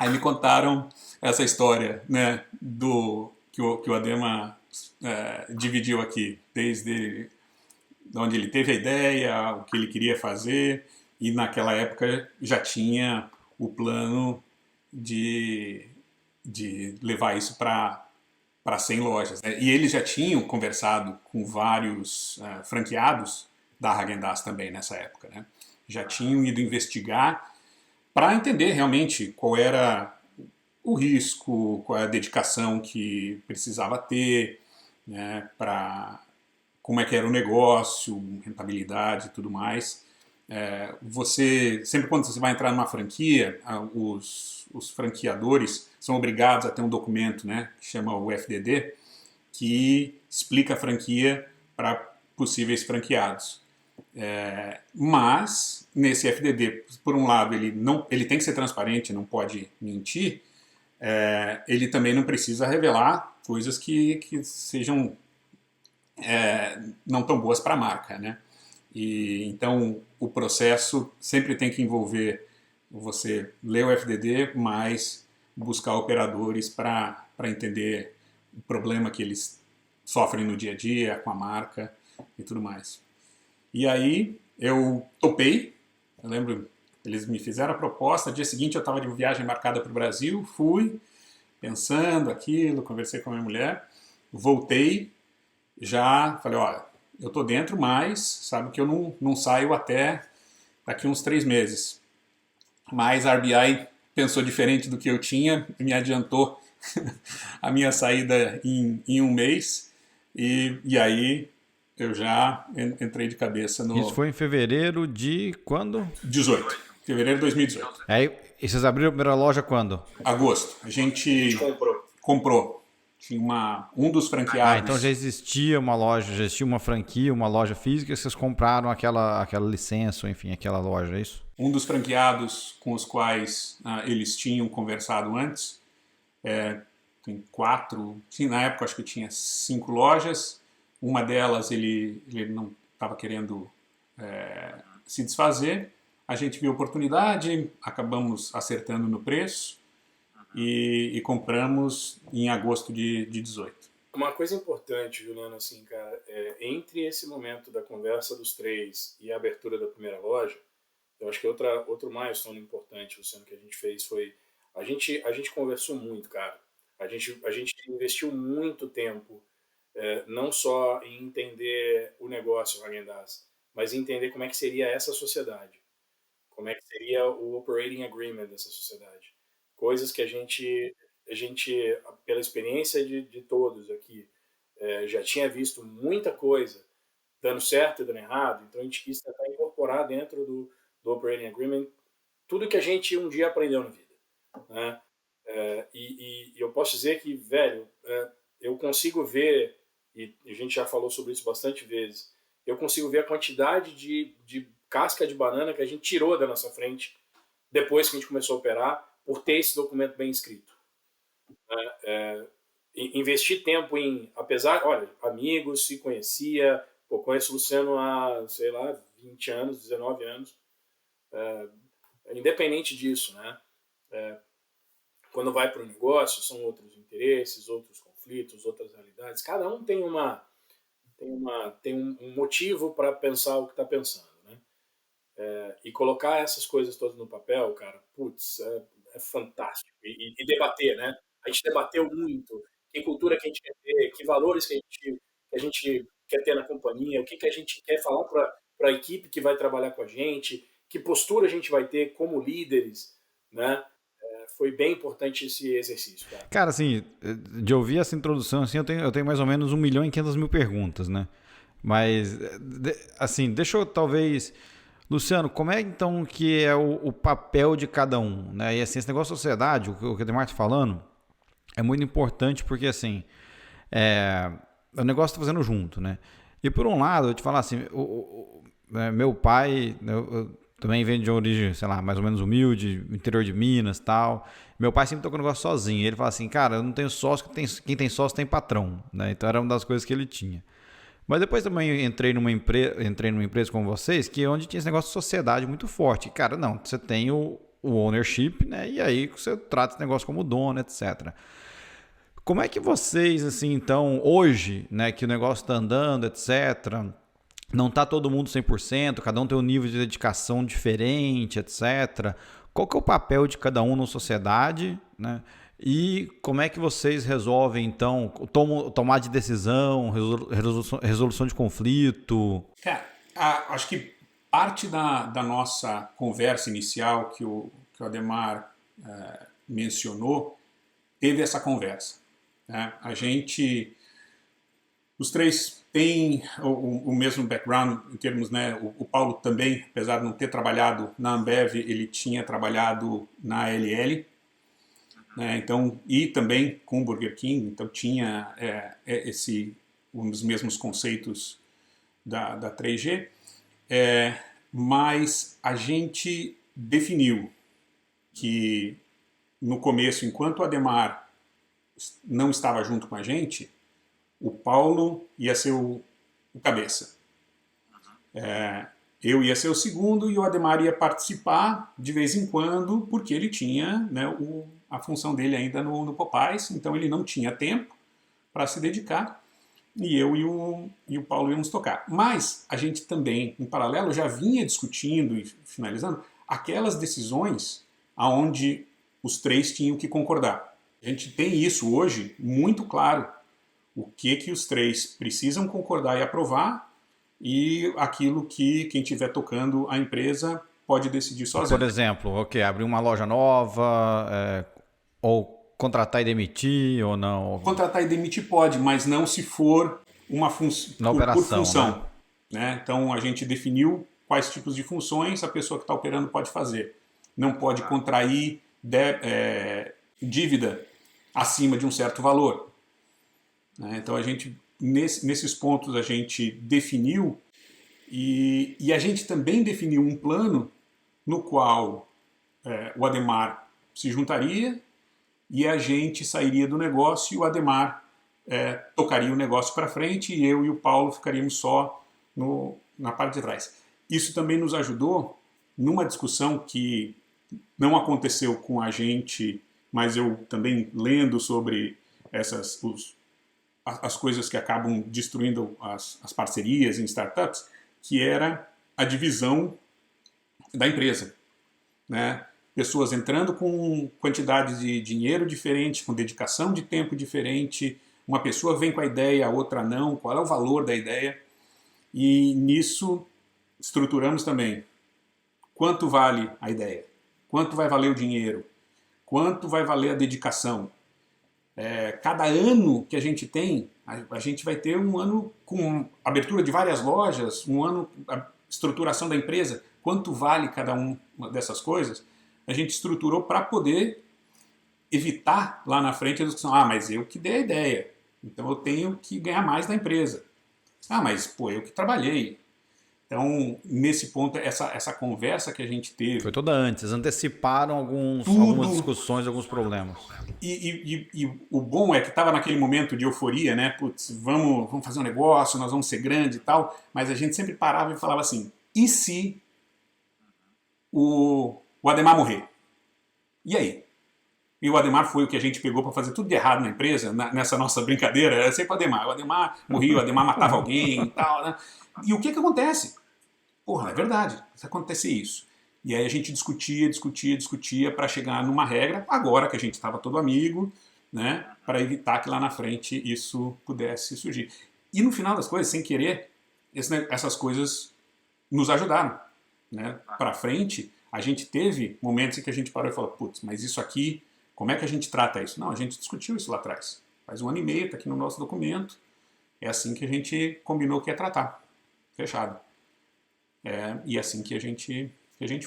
me contaram essa história, né, que o Ademar dividiu aqui, desde onde ele teve a ideia, o que ele queria fazer, e naquela época já tinha o plano de levar isso para 100 lojas. E eles já tinham conversado com vários franqueados da Häagen-Dazs também nessa época, né? Já tinham ido investigar para entender realmente qual era o risco, qual é a dedicação que precisava ter, né, como é que era o negócio, rentabilidade e tudo mais. Sempre quando você vai entrar numa franquia, os franqueadores são obrigados a ter um documento, né, que chama o FDD, que explica a franquia para possíveis franqueados. Mas, nesse FDD, por um lado, ele tem que ser transparente, não pode mentir, ele também não precisa revelar coisas que sejam não tão boas para a marca, né? E então o processo sempre tem que envolver você ler o FDD, mas buscar operadores para entender o problema que eles sofrem no dia a dia com a marca e tudo mais. E aí eu topei, eu lembro, eles me fizeram a proposta, dia seguinte eu estava de viagem marcada para o Brasil, fui pensando aquilo, conversei com a minha mulher, voltei, já falei, olha, eu tô dentro, mas sabe que eu não saio até daqui uns 3 meses. Mas a RBI pensou diferente do que eu tinha, me adiantou a minha saída em 1 mês, e aí eu já entrei de cabeça no... Isso foi em fevereiro de quando? 18, fevereiro de 2018. E vocês abriram a primeira loja quando? Agosto. A gente comprou. Tinha um dos franqueados. Então já existia uma loja, já existia uma franquia, uma loja física, e vocês compraram aquela licença, enfim, aquela loja, é isso? Um dos franqueados com os quais eles tinham conversado antes, tem 4, na época acho que tinha 5 lojas, uma delas ele não estava querendo se desfazer, a gente viu a oportunidade, acabamos acertando no preço, e compramos em agosto de 18. Uma coisa importante, Juliano, assim, cara, entre esse momento da conversa dos 3 e a abertura da primeira loja, eu acho que outro milestone importante, Luciano, que a gente fez foi... A gente conversou muito, cara. A gente investiu muito tempo, não só em entender o negócio Häagen-Dazs, mas em entender como é que seria essa sociedade. Como é que seria o operating agreement dessa sociedade. Coisas que a gente pela experiência de todos aqui, já tinha visto muita coisa dando certo e dando errado, então a gente quis tentar incorporar dentro do Operating Agreement tudo que a gente um dia aprendeu na vida, né? E eu posso dizer que, velho, eu consigo ver, e a gente já falou sobre isso bastante vezes, eu consigo ver a quantidade de casca de banana que a gente tirou da nossa frente depois que a gente começou a operar, por ter esse documento bem escrito. Investir tempo em, apesar, olha, amigos, se conhecia, conheço o Luciano há, sei lá, 20 anos, 19 anos, independente disso, né? Quando vai para o negócio, são outros interesses, outros conflitos, outras realidades, cada um tem um motivo para pensar o que está pensando, né? E colocar essas coisas todas no papel, cara, putz, é fantástico. E debater, né? A gente debateu muito que cultura que a gente quer ter, que valores que a gente quer ter na companhia, o que a gente quer falar para a equipe que vai trabalhar com a gente, que postura a gente vai ter como líderes, né? Foi bem importante esse exercício, cara. Cara, assim, de ouvir essa introdução, assim, eu tenho mais ou menos 1.500.000 perguntas, né? Mas, assim, deixa eu talvez... Luciano, como é então que é o papel de cada um, né? E assim, esse negócio de sociedade, o que o Ademar está falando, é muito importante porque, assim, o negócio está fazendo junto, né? E por um lado, eu te falar assim, meu pai, eu também vem de origem, sei lá, mais ou menos humilde, interior de Minas e tal. Meu pai sempre tocou o negócio sozinho. Ele fala assim, cara, eu não tenho sócio, quem tem sócio tem patrão, né? Então era uma das coisas que ele tinha. Mas depois também entrei numa empresa com vocês, que onde tinha esse negócio de sociedade muito forte. Cara, não, você tem o ownership, né? E aí você trata esse negócio como dono, etc. Como é que vocês, assim, então, hoje, né, que o negócio está andando, etc., não está todo mundo 100%, cada um tem um nível de dedicação diferente, etc. Qual que é o papel de cada um na sociedade, né? E como é que vocês resolvem, então, tomar de decisão, resolução de conflito? Acho que parte da nossa conversa inicial que o Ademar mencionou, teve essa conversa, né? A gente Os três têm o mesmo background em termos, né? O Paulo também, apesar de não ter trabalhado na Ambev, ele tinha trabalhado na ALL, né? Então, e também com o Burger King, então tinha um dos mesmos conceitos da 3G, mas a gente definiu que no começo, enquanto o Ademar não estava junto com a gente, o Paulo ia ser o cabeça. Eu ia ser o segundo e o Ademar ia participar de vez em quando, porque ele tinha, né, a função dele ainda no Popeyes, então ele não tinha tempo para se dedicar, e eu e o Paulo íamos tocar. Mas a gente também, em paralelo, já vinha discutindo e finalizando aquelas decisões aonde os três tinham que concordar. A gente tem isso hoje muito claro, o que os três precisam concordar e aprovar, e aquilo que quem estiver tocando a empresa pode decidir sozinho. Por exemplo, abrir uma loja nova, ou contratar e demitir, ou não? Contratar e demitir pode, mas não se for Na por operação, função. Né? Então a gente definiu quais tipos de funções a pessoa que está operando pode fazer. Não pode contrair dívida acima de um certo valor. Né? Então a gente, nesses pontos a gente definiu e a gente também definiu um plano no qual o Ademar se juntaria e a gente sairia do negócio e o Ademar tocaria o negócio para frente e eu e o Paulo ficaríamos só na parte de trás. Isso também nos ajudou numa discussão que não aconteceu com a gente, mas eu também lendo sobre as coisas que acabam destruindo as parcerias em startups, que era a divisão da empresa. Né? Pessoas entrando com quantidades de dinheiro diferentes, com dedicação de tempo diferente, uma pessoa vem com a ideia, a outra não, qual é o valor da ideia? E nisso estruturamos também quanto vale a ideia, quanto vai valer o dinheiro, quanto vai valer a dedicação. Cada ano que a gente tem, a gente vai ter um ano com abertura de várias lojas, um ano a estruturação da empresa, quanto vale cada uma dessas coisas, a gente estruturou para poder evitar lá na frente a discussão, mas eu que dei a ideia, então eu tenho que ganhar mais da empresa. Mas eu que trabalhei. Então, nesse ponto, essa conversa que a gente teve... Foi toda antes, vocês anteciparam algumas discussões, alguns problemas. E o bom é que estava naquele momento de euforia, né? Putz, vamos fazer um negócio, nós vamos ser grande e tal, mas a gente sempre parava e falava assim, e se o Ademar morrer? E aí? E o Ademar foi o que a gente pegou para fazer tudo de errado na empresa, nessa nossa brincadeira, era sempre o Ademar. O Ademar morria, o Ademar matava alguém e tal, né? E o que acontece? É verdade, se acontecer isso. E aí a gente discutia para chegar numa regra, agora que a gente estava todo amigo, né, para evitar que lá na frente isso pudesse surgir. E no final das coisas, sem querer, essas coisas nos ajudaram. Né? Para frente, a gente teve momentos em que a gente parou e falou, putz, mas isso aqui, como é que a gente trata isso? Não, a gente discutiu isso lá atrás. Faz 1 ano e meio, está aqui no nosso documento, é assim que a gente combinou que ia tratar. Fechado. E assim que a gente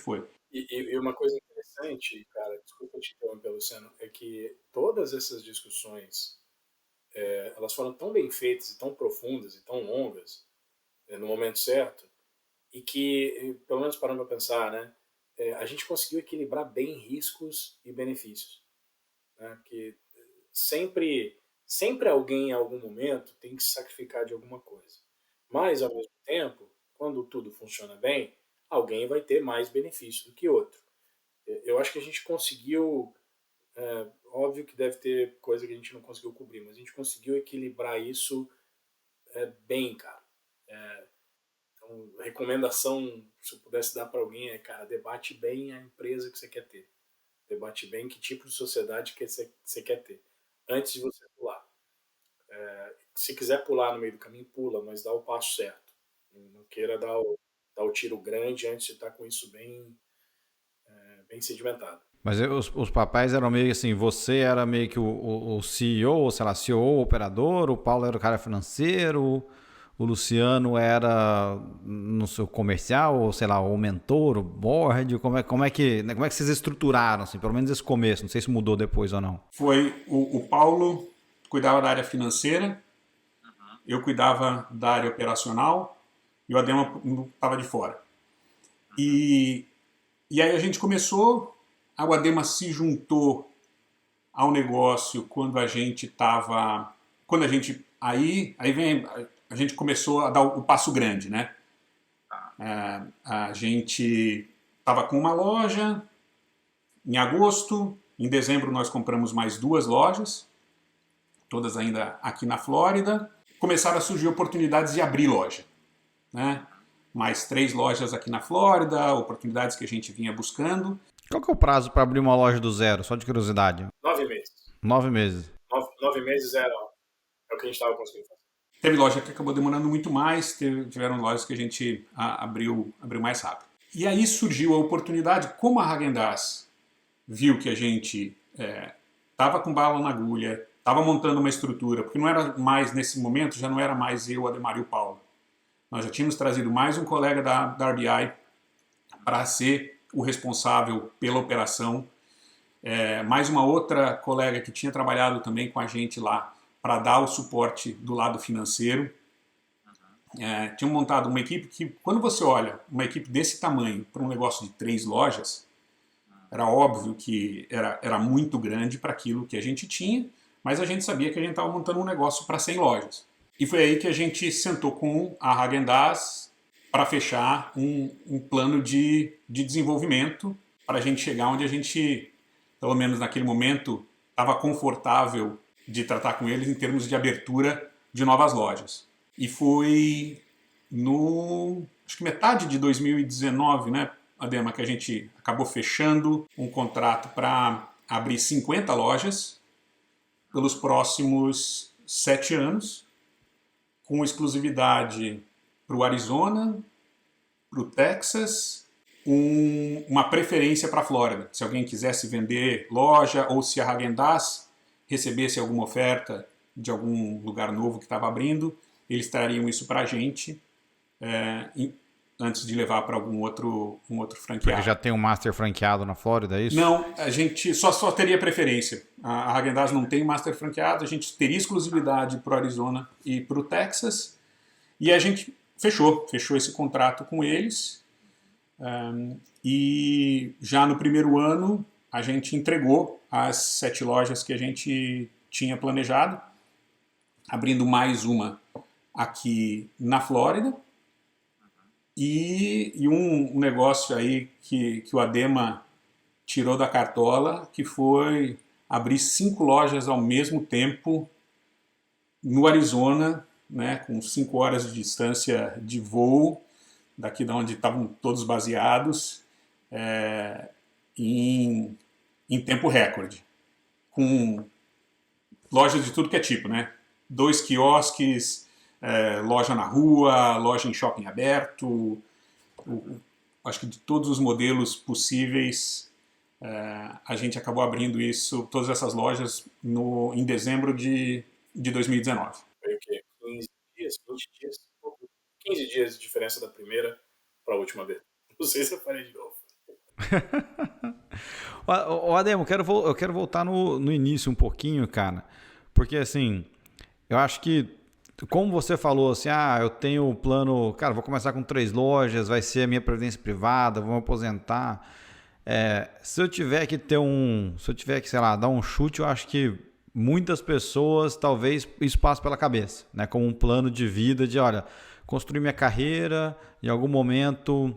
foi. E uma coisa interessante, cara, desculpa te interromper, Luciano, é que todas essas discussões, elas foram tão bem feitas e tão profundas e tão longas, no momento certo, e que, pelo menos parando para pensar, né, a gente conseguiu equilibrar bem riscos e benefícios. Né, porque sempre alguém em algum momento tem que se sacrificar de alguma coisa. Mas, ao mesmo tempo, quando tudo funciona bem, alguém vai ter mais benefício do que outro. Eu acho que a gente conseguiu, óbvio que deve ter coisa que a gente não conseguiu cobrir, mas a gente conseguiu equilibrar isso bem, cara. Então, recomendação, se eu pudesse dar para alguém, cara, debate bem a empresa que você quer ter. Debate bem que tipo de sociedade que você quer ter. Antes de você pular. Se quiser pular no meio do caminho, pula, mas dá o passo certo. Não queira dar o tiro grande antes de estar com isso bem sedimentado. Mas os papéis eram meio assim, você era meio que o CEO, ou sei lá, CEO, operador, o Paulo era o cara financeiro, o Luciano era no seu comercial, ou sei lá, o mentor, o board, como é que vocês estruturaram, assim, pelo menos esse começo, não sei se mudou depois ou não. Foi o Paulo cuidava da área financeira, eu cuidava da área operacional e o Adema estava de fora. E aí a gente começou, o Adema se juntou ao negócio quando a gente a gente começou a dar o passo grande, né? A gente estava com uma loja em agosto, em dezembro nós compramos mais 2 lojas, todas ainda aqui na Flórida. Começaram a surgir oportunidades de abrir loja, né? Mais 3 lojas aqui na Flórida, oportunidades que a gente vinha buscando. Qual que é o prazo para abrir uma loja do zero, só de curiosidade? 9 meses. 9 meses. 9 meses é o que a gente estava conseguindo fazer. Teve loja que acabou demorando muito mais, tiveram lojas que a gente abriu mais rápido. E aí surgiu a oportunidade, como a Häagen-Dazs viu que a gente estava com bala na agulha, estava montando uma estrutura, porque não era mais, nesse momento, já não era mais eu, Ademar e o Paulo. Nós já tínhamos trazido mais um colega da RBI para ser o responsável pela operação, mais uma outra colega que tinha trabalhado também com a gente lá para dar o suporte do lado financeiro. Tinham montado uma equipe que, quando você olha uma equipe desse tamanho para um negócio de 3 lojas, era óbvio que era muito grande para aquilo que a gente tinha, mas a gente sabia que a gente estava montando um negócio para 100 lojas. E foi aí que a gente sentou com a Häagen-Dazs para fechar um plano de desenvolvimento para a gente chegar onde a gente, pelo menos naquele momento, estava confortável de tratar com eles em termos de abertura de novas lojas. E foi acho que metade de 2019, né, Adema, que a gente acabou fechando um contrato para abrir 50 lojas pelos próximos 7 anos, com exclusividade para o Arizona, para o Texas, uma preferência para a Flórida. Se alguém quisesse vender loja ou se a Häagen-Dazs recebesse alguma oferta de algum lugar novo que estava abrindo, eles trariam isso para a gente antes de levar para um outro franqueado. Porque já tem um master franqueado na Flórida, é isso? Não, a gente só teria preferência. A Häagen-Dazs não tem master franqueado, a gente teria exclusividade para o Arizona e para o Texas, e a gente fechou esse contrato com eles, e já no primeiro ano a gente entregou as 7 lojas que a gente tinha planejado, abrindo mais uma aqui na Flórida, e um negócio aí que o Adema tirou da cartola, que foi abrir 5 lojas ao mesmo tempo no Arizona, né, com 5 horas de distância de voo, daqui de onde estavam todos baseados, em tempo recorde, com lojas de tudo que é tipo, né? 2 quiosques, loja na rua, loja em shopping aberto, acho que de todos os modelos possíveis, a gente acabou abrindo todas essas lojas em dezembro de 2019. Foi o quê? 15 dias, 20 dias? 15 dias de diferença da primeira para a última vez. Não sei se eu falei de novo. Ademo, eu quero voltar no início um pouquinho, cara, porque assim, eu acho que, como você falou assim, eu tenho um plano, cara, vou começar com 3 lojas, vai ser a minha previdência privada, vou me aposentar. Se eu tiver que, sei lá, dar um chute, eu acho que muitas pessoas, talvez, isso passe pela cabeça, né? Como um plano de vida de, olha, construir minha carreira, em algum momento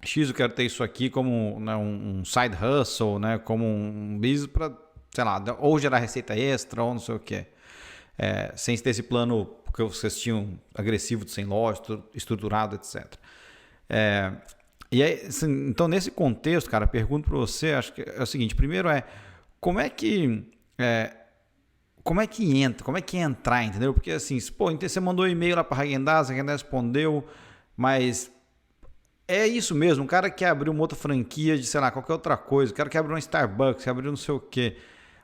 X, eu quero ter isso aqui como, né, um side hustle, né, como um business para, sei lá, ou gerar receita extra, ou não sei o que. Sem ter esse plano que vocês tinham agressivo de 100 lojas, estruturado, etc. E aí, assim, então, nesse contexto, cara, pergunto para você, acho que é o seguinte, primeiro como é que entra, como é que é entrar, entendeu? Porque assim, pô, você mandou um e-mail lá para a Häagen-Dazs respondeu, mas É isso mesmo, um cara que abriu uma outra franquia de, sei lá, qualquer outra coisa, o cara que abriu uma Starbucks, que abriu não sei o quê.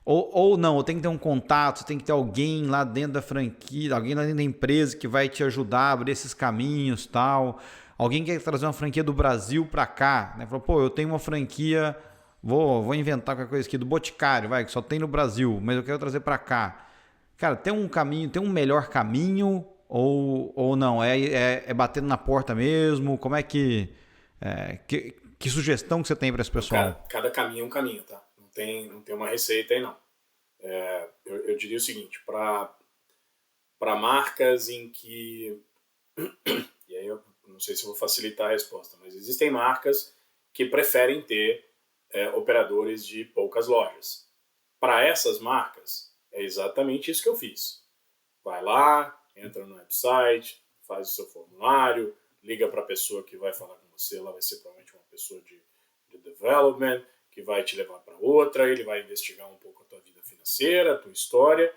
Ou não, ou tem que ter um contato, tem que ter alguém lá dentro da franquia, alguém lá dentro da empresa que vai te ajudar a abrir esses caminhos, tal. Alguém quer trazer uma franquia do Brasil para cá, né? Falou, pô, eu tenho uma franquia, vou inventar qualquer coisa aqui do Boticário, vai, que só tem no Brasil, mas eu quero trazer para cá. Cara, tem um caminho, tem um melhor caminho ou não? É batendo na porta mesmo? Como é que sugestão que você tem para esse pessoal? Cada caminho é um caminho, tá? Não tem uma receita aí, não. Eu diria o seguinte, para marcas em que... E aí eu não sei se eu vou facilitar a resposta, mas existem marcas que preferem ter operadores de poucas lojas. Para essas marcas, é exatamente isso que eu fiz. Vai lá, entra no website, faz o seu formulário, liga para a pessoa que vai falar com você, ela vai ser provavelmente uma pessoa de development, que vai te levar para outra, ele vai investigar um pouco a tua vida financeira, a tua história,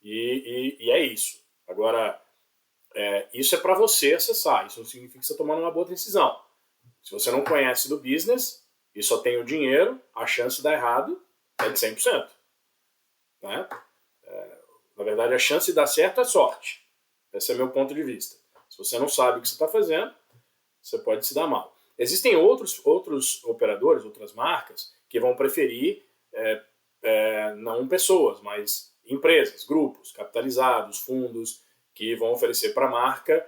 e é isso. Agora, isso é para você acessar, isso não significa que você está tomando uma boa decisão. Se você não conhece do business e só tem o dinheiro, a chance de dar errado é de 100%. Né? Na verdade, a chance de dar certo é sorte. Esse é o meu ponto de vista. Se você não sabe o que você está fazendo, você pode se dar mal. Existem outros operadores, outras marcas, que vão preferir não pessoas, mas empresas, grupos, capitalizados, fundos, que vão oferecer para a marca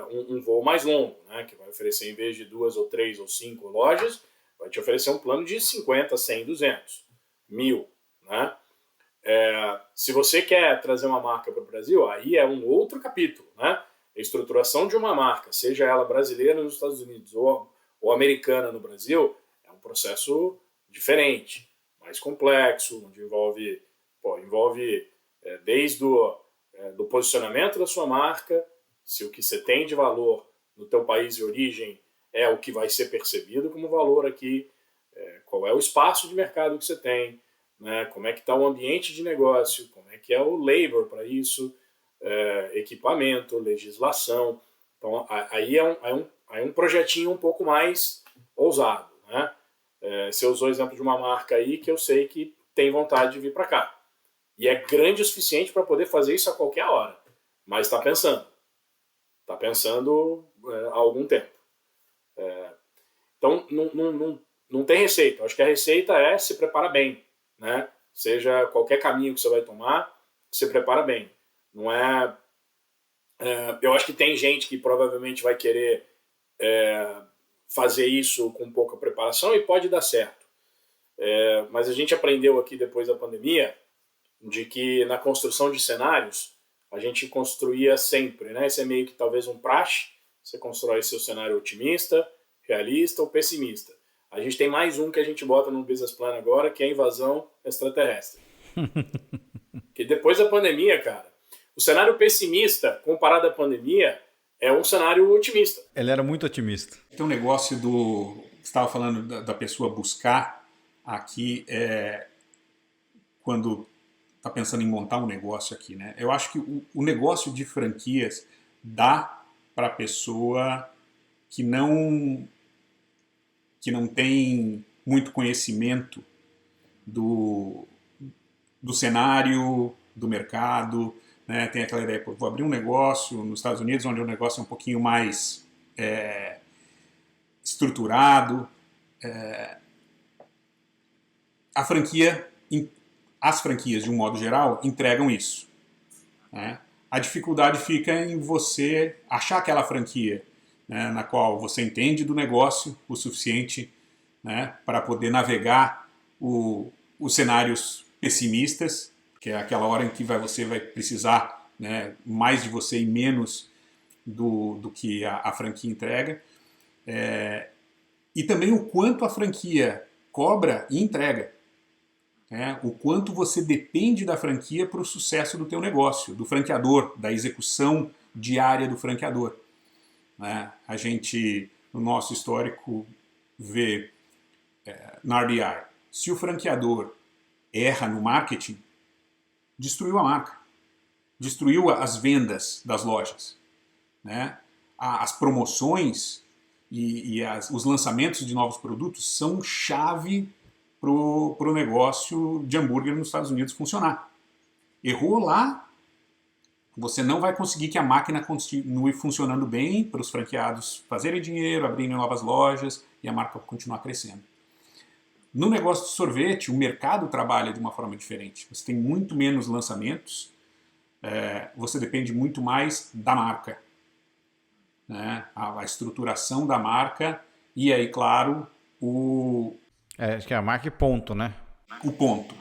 um voo mais longo, né? Que vai oferecer, em vez de 2 ou 3 ou 5 lojas, vai te oferecer um plano de 50, 100, 200, 1000. Né? Se você quer trazer uma marca para o Brasil, aí é um outro capítulo. Né? A estruturação de uma marca, seja ela brasileira nos Estados Unidos ou americana no Brasil, é um processo diferente, mais complexo, onde envolve desde do posicionamento da sua marca, se o que você tem de valor no teu país de origem é o que vai ser percebido como valor aqui, qual é o espaço de mercado que você tem, né? Como é que está o ambiente de negócio, como é que é o labor para isso, equipamento, legislação. Então, aí é um projetinho um pouco mais ousado. Né? Você usou o exemplo de uma marca aí que eu sei que tem vontade de vir para cá. E é grande o suficiente para poder fazer isso a qualquer hora. Mas está pensando. Está pensando há algum tempo. Então, não tem receita. Eu acho que a receita é se preparar bem. Né? Seja qualquer caminho que você vai tomar, se prepara bem. Não eu acho que tem gente que provavelmente vai querer fazer isso com pouca preparação e pode dar certo. Mas a gente aprendeu aqui depois da pandemia de que na construção de cenários a gente construía sempre, né? Esse é meio que talvez um praxe. Você constrói seu cenário otimista, realista ou pessimista. A gente tem mais um que a gente bota no business plan agora, que é a invasão extraterrestre. Que depois da pandemia, cara, o cenário pessimista comparado à pandemia é um cenário otimista. Ele era muito otimista. Tem um negócio você estava falando da pessoa buscar aqui, quando está pensando em montar um negócio aqui, né? Eu acho que o negócio de franquias dá para a pessoa que não tem muito conhecimento do cenário, do mercado, né? Tem aquela ideia, vou abrir um negócio nos Estados Unidos, onde o negócio é um pouquinho mais estruturado. As franquias, de um modo geral, entregam isso. Né? A dificuldade fica em você achar aquela franquia, né, na qual você entende do negócio o suficiente, né, para poder navegar os cenários pessimistas, que é aquela hora em que você vai precisar, né, mais de você e menos do que a franquia entrega. E também o quanto a franquia cobra e entrega. O quanto você depende da franquia para o sucesso do teu negócio, do franqueador, da execução diária do franqueador. A gente, no nosso histórico, vê na RDI, se o franqueador erra no marketing, destruiu a marca, destruiu as vendas das lojas. As promoções os lançamentos de novos produtos são chave para o negócio de hambúrguer nos Estados Unidos funcionar. Errou lá, você não vai conseguir que a máquina continue funcionando bem para os franqueados fazerem dinheiro, abrirem novas lojas e a marca continuar crescendo. No negócio de sorvete, o mercado trabalha de uma forma diferente. Você tem muito menos lançamentos, você depende muito mais da marca, né? A estruturação da marca e aí, claro, acho que é a marca e ponto, né? o ponto,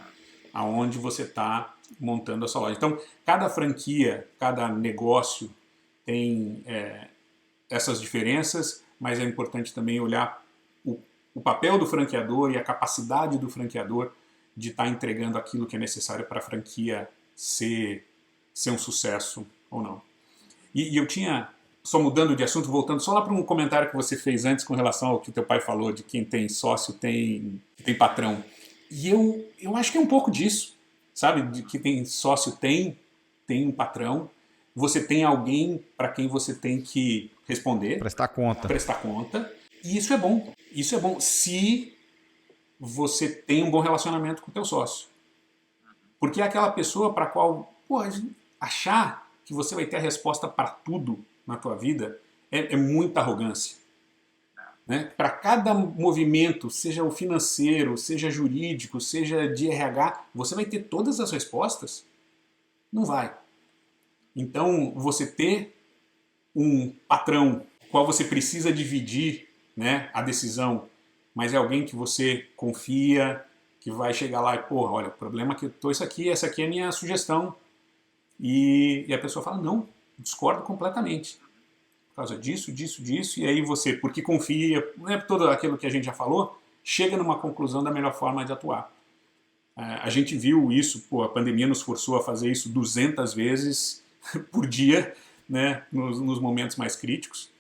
aonde você está montando a sua loja. Então, cada franquia, cada negócio tem essas diferenças, mas é importante também olhar o papel do franqueador e a capacidade do franqueador de estar entregando aquilo que é necessário para a franquia ser um sucesso ou não. E eu tinha, só mudando de assunto, voltando só lá para um comentário que você fez antes com relação ao que o teu pai falou, de quem tem sócio tem patrão. E eu acho que é um pouco disso, sabe? De que tem sócio tem um patrão, você tem alguém para quem você tem que responder. Prestar conta. E isso é bom. Isso é bom se você tem um bom relacionamento com o teu sócio. Porque é aquela pessoa para a qual achar que você vai ter a resposta para tudo na tua vida é muita arrogância. Né? Para cada movimento, seja o financeiro, seja jurídico, seja de RH, você vai ter todas as respostas? Não vai. Então, você ter um patrão com o qual você precisa dividir, né, a decisão, mas é alguém que você confia, que vai chegar lá e, olha, o problema é que eu tô essa aqui é a minha sugestão. E a pessoa fala, não, discordo completamente. Por causa disso, e aí você, porque confia, tudo aquilo que a gente já falou, chega numa conclusão da melhor forma de atuar. A gente viu isso, a pandemia nos forçou a fazer isso 200 vezes por dia, né, nos momentos mais críticos.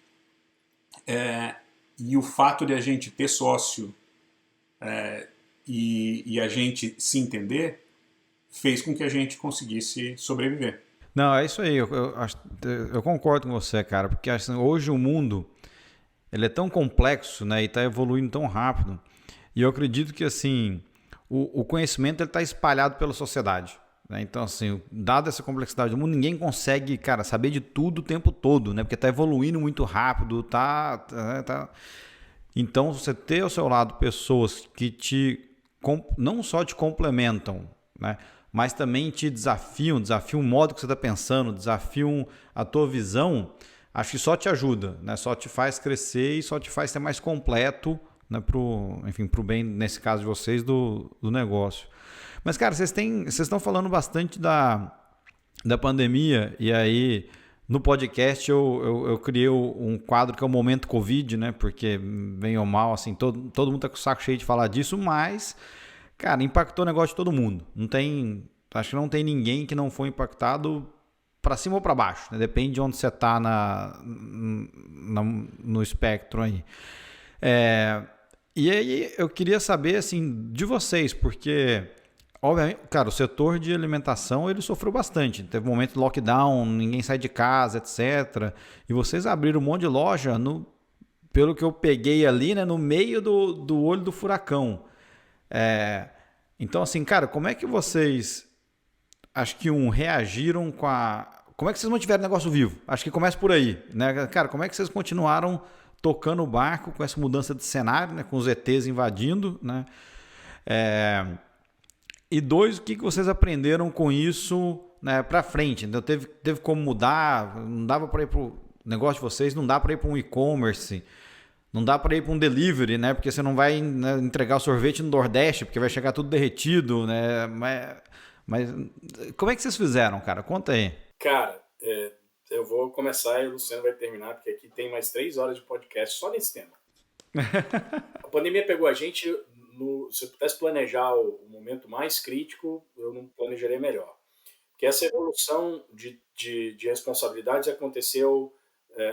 E o fato de a gente ter sócio e a gente se entender fez com que a gente conseguisse sobreviver. Não, é isso aí. Eu concordo com você, cara, porque assim, hoje o mundo ele é tão complexo, né, e está evoluindo tão rápido. E eu acredito que assim o conhecimento está espalhado pela sociedade. Né? Então, assim, dada essa complexidade do mundo, ninguém consegue, cara, saber de tudo o tempo todo, né? Porque está evoluindo muito rápido, Então, você ter ao seu lado pessoas que não só te complementam, né? Mas também te desafiam o modo que você está pensando, desafiam a tua visão, acho que só te ajuda, né? Só te faz crescer e só te faz ser mais completo, né? Pro bem, nesse caso de vocês, do negócio. Mas, cara, vocês estão falando bastante da pandemia, e aí no podcast eu criei um quadro que é o Momento Covid, né? Porque, bem ou mal, assim, todo mundo tá com o saco cheio de falar disso, mas, cara, impactou o negócio de todo mundo. Acho que não tem ninguém que não foi impactado para cima ou para baixo, né? Depende de onde você tá no espectro aí. E aí eu queria saber, assim, de vocês, porque obviamente, cara, o setor de alimentação ele sofreu bastante. Teve um momento de lockdown, ninguém sai de casa, etc. E vocês abriram um monte de loja, pelo que eu peguei ali, né, no meio do olho do furacão. Então, assim, cara, como é que vocês, acho que reagiram como é que vocês mantiveram o negócio vivo? Acho que começa por aí, né? Cara, como é que vocês continuaram tocando o barco com essa mudança de cenário, né, com os ETs invadindo, né? E 2, o que vocês aprenderam com isso, né, para frente? Então, teve como mudar? Não dava para ir para o negócio de vocês, não dá para ir para um e-commerce, não dá para ir para um delivery, né? Porque você não vai, né, entregar o sorvete no Nordeste, porque vai chegar tudo derretido, né? Mas como é que vocês fizeram, cara? Conta aí. Cara, eu vou começar e o Luciano vai terminar, porque aqui tem mais 3 horas de podcast só nesse tema. A pandemia pegou a gente... Se eu pudesse planejar o momento mais crítico, eu não planejaria melhor. Porque essa evolução de responsabilidades aconteceu,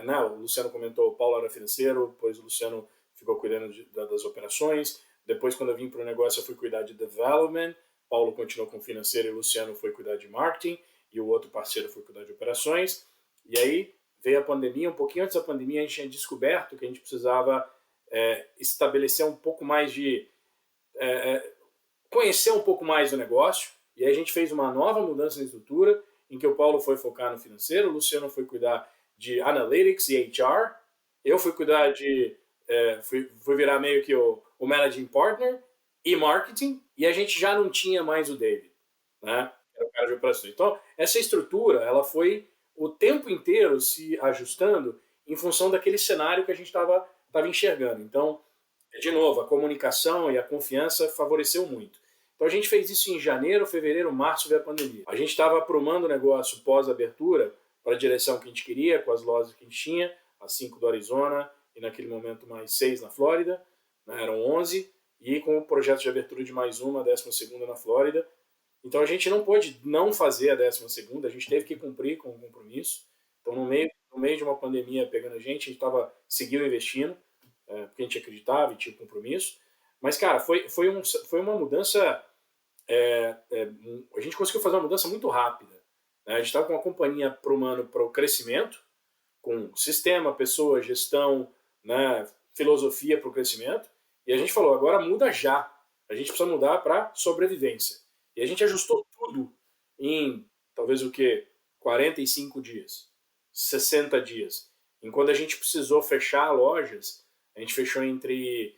né? O Luciano comentou, o Paulo era financeiro, depois o Luciano ficou cuidando das operações, depois quando eu vim para o negócio eu fui cuidar de development, Paulo continuou com o financeiro e o Luciano foi cuidar de marketing, e o outro parceiro foi cuidar de operações, e aí veio a pandemia, um pouquinho antes da pandemia a gente tinha descoberto que a gente precisava estabelecer um pouco mais de... conhecer um pouco mais do negócio, e aí a gente fez uma nova mudança na estrutura, em que o Paulo foi focar no financeiro, o Luciano foi cuidar de Analytics e HR, eu fui cuidar de... fui virar meio que o Managing Partner e Marketing, e a gente já não tinha mais o David, né? Era o cara de operações. Então, essa estrutura, ela foi o tempo inteiro se ajustando em função daquele cenário que a gente estava enxergando. Então, de novo, a comunicação e a confiança favoreceu muito. Então a gente fez isso em janeiro, fevereiro, março, veio a pandemia. A gente estava aprumando o negócio pós-abertura para a direção que a gente queria, com as lojas que a gente tinha, as 5 do Arizona e naquele momento mais 6 na Flórida, né, eram 11, e com o projeto de abertura de mais uma, a 12ª na Flórida. Então a gente não pôde não fazer a 12ª, a gente teve que cumprir com o compromisso. Então no meio de uma pandemia pegando a gente seguiu investindo, porque a gente acreditava e tinha compromisso. Mas, cara, foi uma mudança... a gente conseguiu fazer uma mudança muito rápida, né? A gente estava com a companhia promando para o crescimento, com sistema, pessoa, gestão, né, filosofia para o crescimento, e a gente falou, agora muda já. A gente precisa mudar para sobrevivência. E a gente ajustou tudo em, talvez 45 dias, 60 dias. Enquanto a gente precisou fechar lojas, a gente fechou entre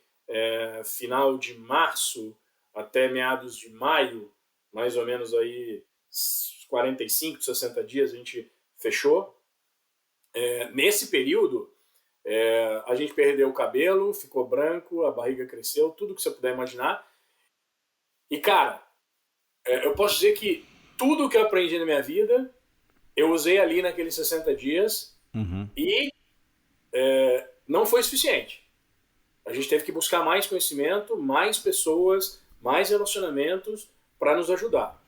final de março até meados de maio, mais ou menos aí 45, 60 dias a gente fechou. Nesse período, a gente perdeu o cabelo, ficou branco, a barriga cresceu, tudo que você puder imaginar. E, cara, eu posso dizer que tudo que eu aprendi na minha vida, eu usei ali naqueles 60 dias e não foi suficiente. A gente teve que buscar mais conhecimento, mais pessoas, mais relacionamentos para nos ajudar.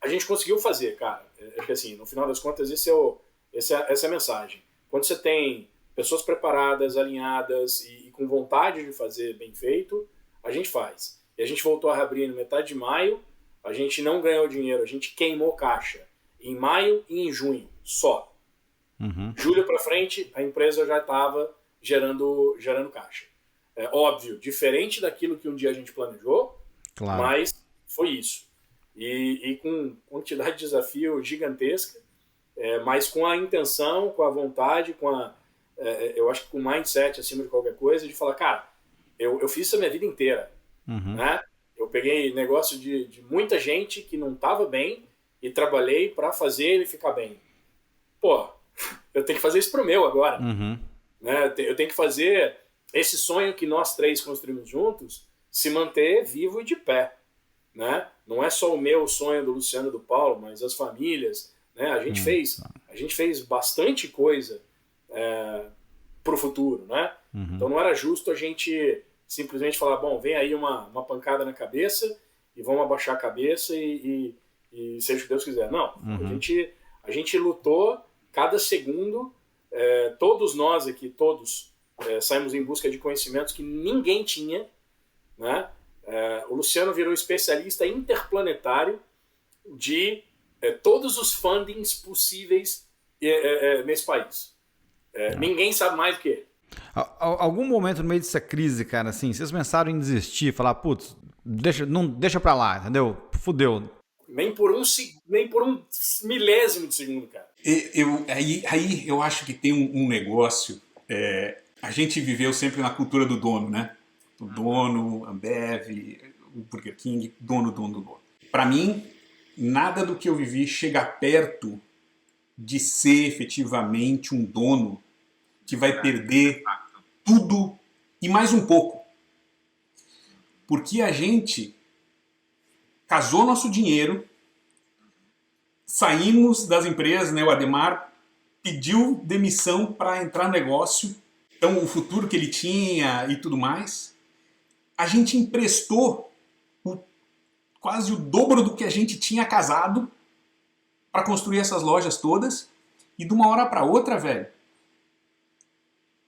A gente conseguiu fazer, cara. Porque, assim, no final das contas, essa é a mensagem. Quando você tem pessoas preparadas, alinhadas e com vontade de fazer bem feito, a gente faz. E a gente voltou a reabrir no metade de maio, a gente não ganhou dinheiro, a gente queimou caixa em maio e em junho, só. Julho para frente, a empresa já estava gerando caixa. Óbvio, diferente daquilo que um dia a gente planejou, claro. Mas foi isso. E com quantidade de desafio gigantesca, mas com a intenção, com a vontade, eu acho que com o mindset acima de qualquer coisa, de falar, cara, eu fiz isso a minha vida inteira. Né? Eu peguei negócio de muita gente que não estava bem e trabalhei para fazer ele ficar bem. Pô, eu tenho que fazer isso pro meu agora. Né? Eu tenho que fazer esse sonho que nós três construímos juntos se manter vivo e de pé. Né? Não é só o meu sonho do Luciano e do Paulo, mas as famílias. Né? A gente fez bastante coisa pro futuro. Né? Então não era justo a gente simplesmente falar, bom, vem aí uma pancada na cabeça e vamos abaixar a cabeça e seja o que Deus quiser. Não, a gente lutou cada segundo. Todos nós aqui, saímos em busca de conhecimentos que ninguém tinha, né? O Luciano virou especialista interplanetário de todos os fundings possíveis nesse país. Ninguém sabe mais do que ele. Algum momento no meio dessa crise, cara, assim, vocês pensaram em desistir, falar, putz, deixa pra lá, entendeu? Fudeu. Nem por um milésimo de segundo, cara. Aí eu acho que tem um negócio. A gente viveu sempre na cultura do dono, né? O dono, Ambev, o Burger King, dono. Para mim, nada do que eu vivi chega perto de ser efetivamente um dono que vai perder tudo e mais um pouco. Porque a gente casou nosso dinheiro, saímos das empresas, né? O Ademar pediu demissão para entrar no negócio, então o futuro que ele tinha e tudo mais. A gente emprestou quase o dobro do que a gente tinha casado para construir essas lojas todas, e de uma hora para outra, velho,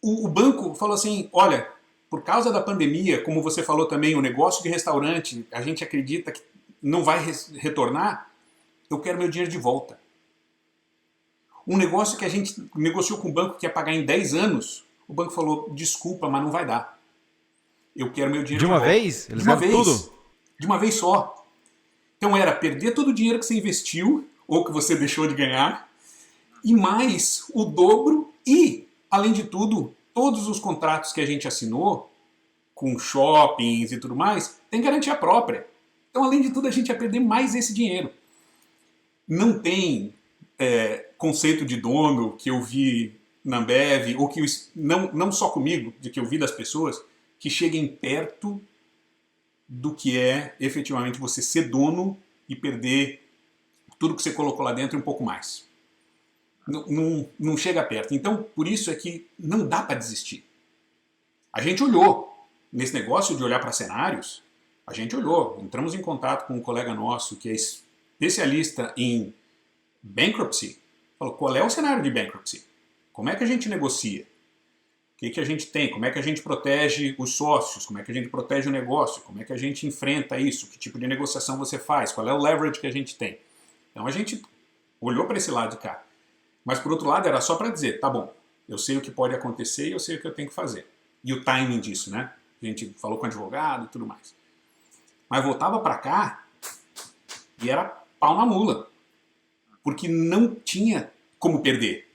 o banco falou assim, olha, por causa da pandemia, como você falou também, o negócio de restaurante, a gente acredita que não vai retornar, eu quero meu dinheiro de volta. Um negócio que a gente negociou com o banco que ia pagar em 10 anos, o banco falou, desculpa, mas não vai dar. Eu quero meu dinheiro De uma volta. vez? Eles De uma deram vez. tudo? De uma vez só. Então era perder todo o dinheiro que você investiu, ou que você deixou de ganhar, e mais o dobro, e, além de tudo, todos os contratos que a gente assinou, com shoppings e tudo mais, tem garantia própria. Então, além de tudo, a gente ia perder mais esse dinheiro. Não tem conceito de dono que eu vi na Ambev, ou que não só comigo, de que eu vi das pessoas, que cheguem perto do que é efetivamente você ser dono e perder tudo que você colocou lá dentro e um pouco mais. Não chega perto. Então, por isso é que não dá para desistir. A gente olhou nesse negócio de olhar para cenários, a gente olhou, entramos em contato com um colega nosso que é especialista em bankruptcy, falou, qual é o cenário de bankruptcy? Como é que a gente negocia? O que a gente tem? Como é que a gente protege os sócios? Como é que a gente protege o negócio? Como é que a gente enfrenta isso? Que tipo de negociação você faz? Qual é o leverage que a gente tem? Então a gente olhou para esse lado de cá. Mas por outro lado era só para dizer, tá bom, eu sei o que pode acontecer e eu sei o que eu tenho que fazer. E o timing disso, né? A gente falou com o advogado e tudo mais. Mas voltava para cá e era pau na mula. Porque não tinha como perder.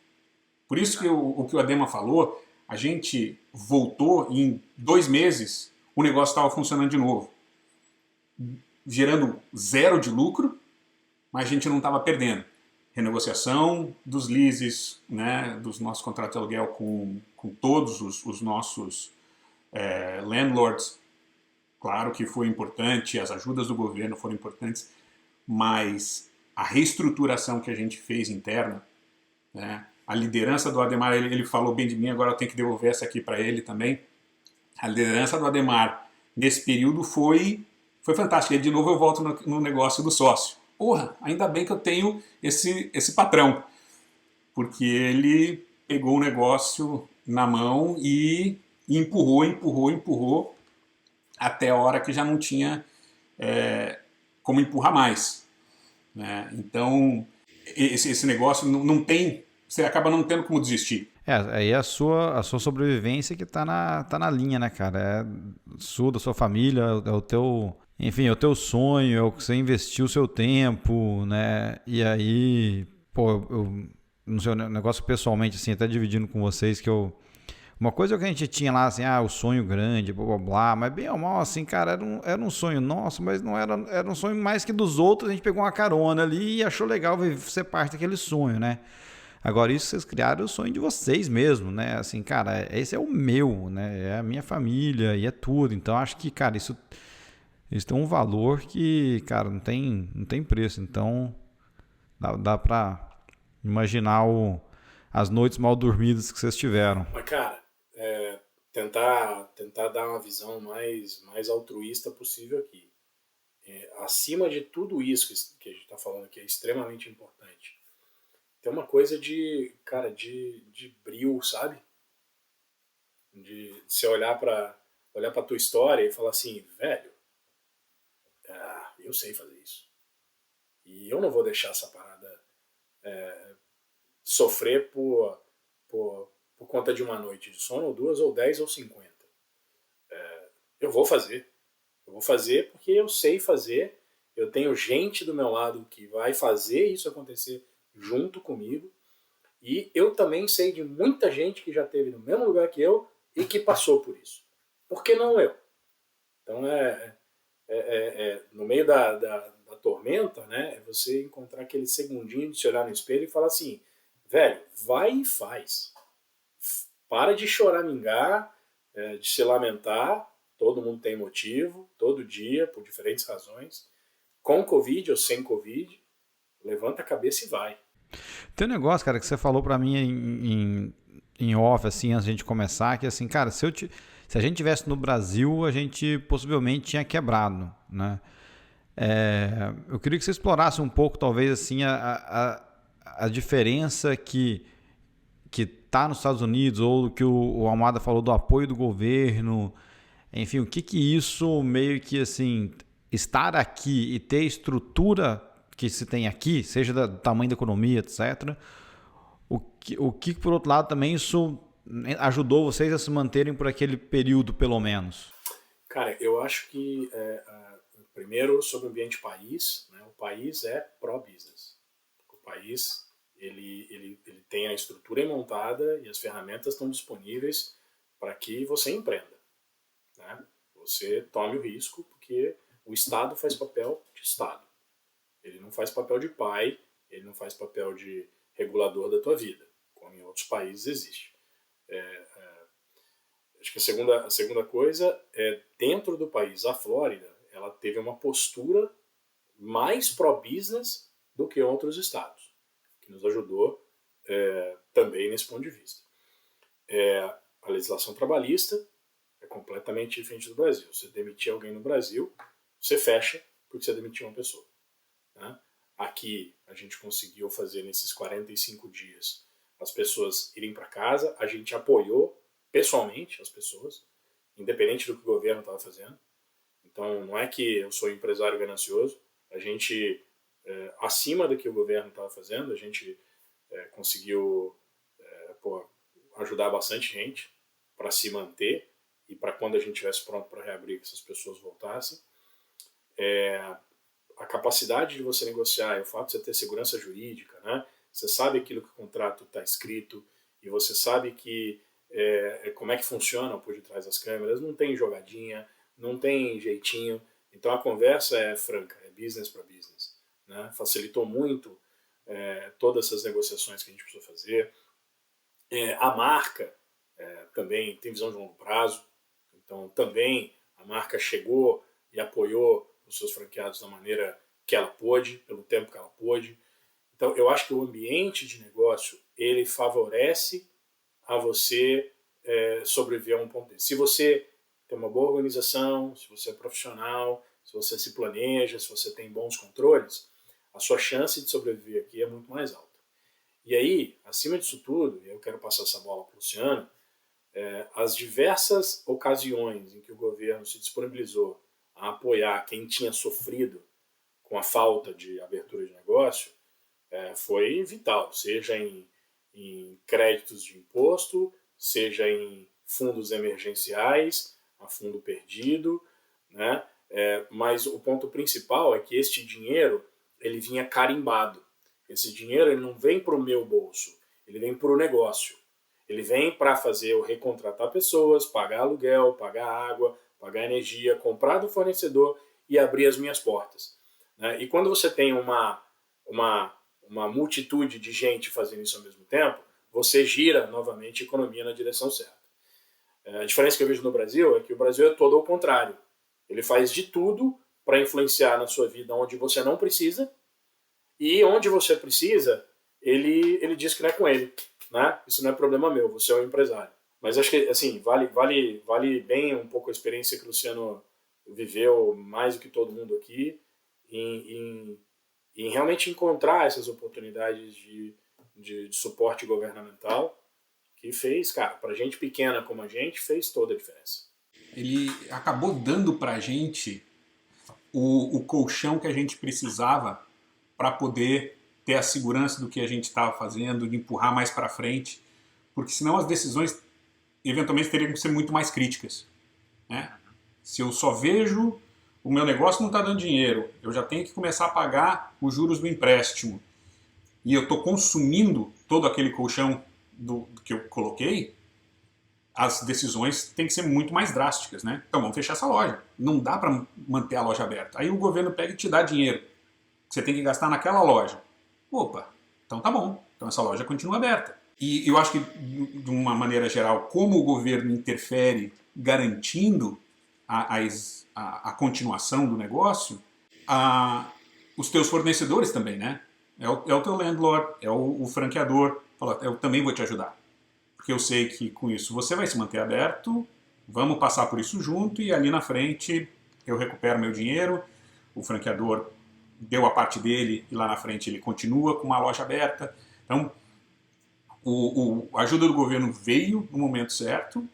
Por isso que o que o Adema falou, a gente voltou e em 2 meses o negócio estava funcionando de novo. Gerando 0 de lucro, mas a gente não estava perdendo. Renegociação dos leases, né, dos nossos contratos de aluguel com todos os nossos landlords. Claro que foi importante, as ajudas do governo foram importantes, mas a reestruturação que a gente fez interna, né, a liderança do Ademar, ele falou bem de mim, agora eu tenho que devolver essa aqui para ele também. A liderança do Ademar nesse período foi fantástica. E de novo eu volto no negócio do sócio. Porra, ainda bem que eu tenho esse patrão, porque ele pegou o negócio na mão e empurrou, até a hora que já não tinha como empurrar mais. Né? Então, esse negócio não tem, você acaba não tendo como desistir. Aí a sua sobrevivência que tá na linha, né, cara? Da sua família, é o teu... Enfim, é o teu sonho, é o que você investiu o seu tempo, né? E aí, pô, eu não sei, o negócio pessoalmente, assim, até dividindo com vocês, que uma coisa que a gente tinha lá, assim, o sonho grande, blá, blá, blá, mas bem ou mal, assim, cara, era um sonho nosso, mas não era um sonho mais que dos outros, a gente pegou uma carona ali e achou legal ser parte daquele sonho, né? Agora, isso vocês criaram o sonho de vocês mesmo, né? Assim, cara, esse é o meu, né? É a minha família e é tudo. Então, acho que, cara, isso tem um valor que, cara, não tem preço. Então, dá pra imaginar as noites mal dormidas que vocês tiveram. Mas, cara, tentar dar uma visão mais altruísta possível aqui. Acima de tudo isso que a gente está falando aqui, é extremamente importante. Tem uma coisa de brio, sabe? De você olhar para a tua história e falar assim, velho, eu sei fazer isso. E eu não vou deixar essa parada sofrer por conta de uma noite de sono, ou 2, ou 10, ou 50. Eu vou fazer. Eu vou fazer porque eu sei fazer. Eu tenho gente do meu lado que vai fazer isso acontecer junto comigo. E eu também sei de muita gente que já esteve no mesmo lugar que eu e que passou por isso. Por que não eu? Então no meio da tormenta, né, é você encontrar aquele segundinho de se olhar no espelho e falar assim, velho, vai e faz. Para de choramingar, de se lamentar. Todo mundo tem motivo, todo dia, por diferentes razões. Com Covid ou sem Covid, levanta a cabeça e vai. Tem um negócio, cara, que você falou pra mim em off, assim, antes de a gente começar, que assim, cara, se a gente tivesse no Brasil, a gente possivelmente tinha quebrado, né? Eu queria que você explorasse um pouco, talvez, assim, a diferença que tá nos Estados Unidos, ou que o Almada falou do apoio do governo, enfim, o que isso meio que, assim, estar aqui e ter estrutura que se tem aqui, seja do tamanho da economia, etc., O que, por outro lado, também isso ajudou vocês a se manterem por aquele período, pelo menos? Cara, eu acho que, primeiro, sobre o ambiente país, né, o país é pró-business. O país ele tem a estrutura montada e as ferramentas estão disponíveis para que você empreenda. Né? Você tome o risco, porque o Estado faz papel de Estado. Ele não faz papel de pai, ele não faz papel de regulador da tua vida, como em outros países existe. Acho que a segunda coisa é, dentro do país, a Flórida, ela teve uma postura mais pró-business do que outros estados, que nos ajudou também nesse ponto de vista. A legislação trabalhista é completamente diferente do Brasil. Você demitir alguém no Brasil, você fecha porque você demitiu uma pessoa. Né? Aqui a gente conseguiu fazer nesses 45 dias as pessoas irem para casa, a gente apoiou pessoalmente as pessoas, independente do que o governo estava fazendo. Então não é que eu sou empresário ganancioso, a gente, acima do que o governo estava fazendo, a gente conseguiu ajudar bastante gente para se manter e para quando a gente estivesse pronto para reabrir, que essas pessoas voltassem. A capacidade de você negociar, o fato de você ter segurança jurídica, né? Você sabe aquilo que o contrato está escrito e você sabe que como é que funciona por detrás das câmeras, não tem jogadinha, não tem jeitinho, então a conversa é franca, é business para business. Né? Facilitou muito todas essas negociações que a gente precisou fazer. A marca também tem visão de longo prazo, então também a marca chegou e apoiou os seus franqueados da maneira que ela pôde, pelo tempo que ela pôde. Então eu acho que o ambiente de negócio ele favorece a você sobreviver a um ponto desse. Se você tem uma boa organização, se você é profissional, se você se planeja, se você tem bons controles, a sua chance de sobreviver aqui é muito mais alta. E aí, acima disso tudo, e eu quero passar essa bola para o Luciano, as diversas ocasiões em que o governo se disponibilizou a apoiar quem tinha sofrido com a falta de abertura de negócio, foi vital, seja em créditos de imposto, seja em fundos emergenciais, a fundo perdido, né? Mas o ponto principal é que este dinheiro ele vinha carimbado. Esse dinheiro ele não vem para o meu bolso, ele vem para o negócio. Ele vem para fazer eu recontratar pessoas, pagar aluguel, pagar água, pagar energia, comprar do fornecedor e abrir as minhas portas. Né? E quando você tem uma multitude de gente fazendo isso ao mesmo tempo, você gira novamente a economia na direção certa. A diferença que eu vejo no Brasil é que o Brasil é todo ao contrário. Ele faz de tudo para influenciar na sua vida onde você não precisa e onde você precisa, ele diz que não é com ele. Né? Isso não é problema meu, você é um empresário. Mas acho que assim, vale bem um pouco a experiência que o Luciano viveu, mais do que todo mundo aqui, em realmente encontrar essas oportunidades de suporte governamental que fez, cara, pra gente pequena como a gente, fez toda a diferença. Ele acabou dando pra gente o colchão que a gente precisava para poder ter a segurança do que a gente estava fazendo, de empurrar mais para frente, porque senão as decisões eventualmente teriam que ser muito mais críticas. Né? Se eu só vejo o meu negócio não está dando dinheiro, eu já tenho que começar a pagar os juros do empréstimo e eu estou consumindo todo aquele colchão do que eu coloquei, as decisões têm que ser muito mais drásticas. Né? Então vamos fechar essa loja. Não dá para manter a loja aberta. Aí o governo pega e te dá dinheiro que você tem que gastar naquela loja. Opa, então tá bom. Então essa loja continua aberta. E eu acho que, de uma maneira geral, como o governo interfere garantindo a continuação do negócio, os teus fornecedores também, né? É o teu landlord, é o franqueador. Fala, eu também vou te ajudar. Porque eu sei que com isso você vai se manter aberto, vamos passar por isso junto e ali na frente eu recupero meu dinheiro, o franqueador deu a parte dele e lá na frente ele continua com uma loja aberta. Então, a ajuda do governo veio no momento certo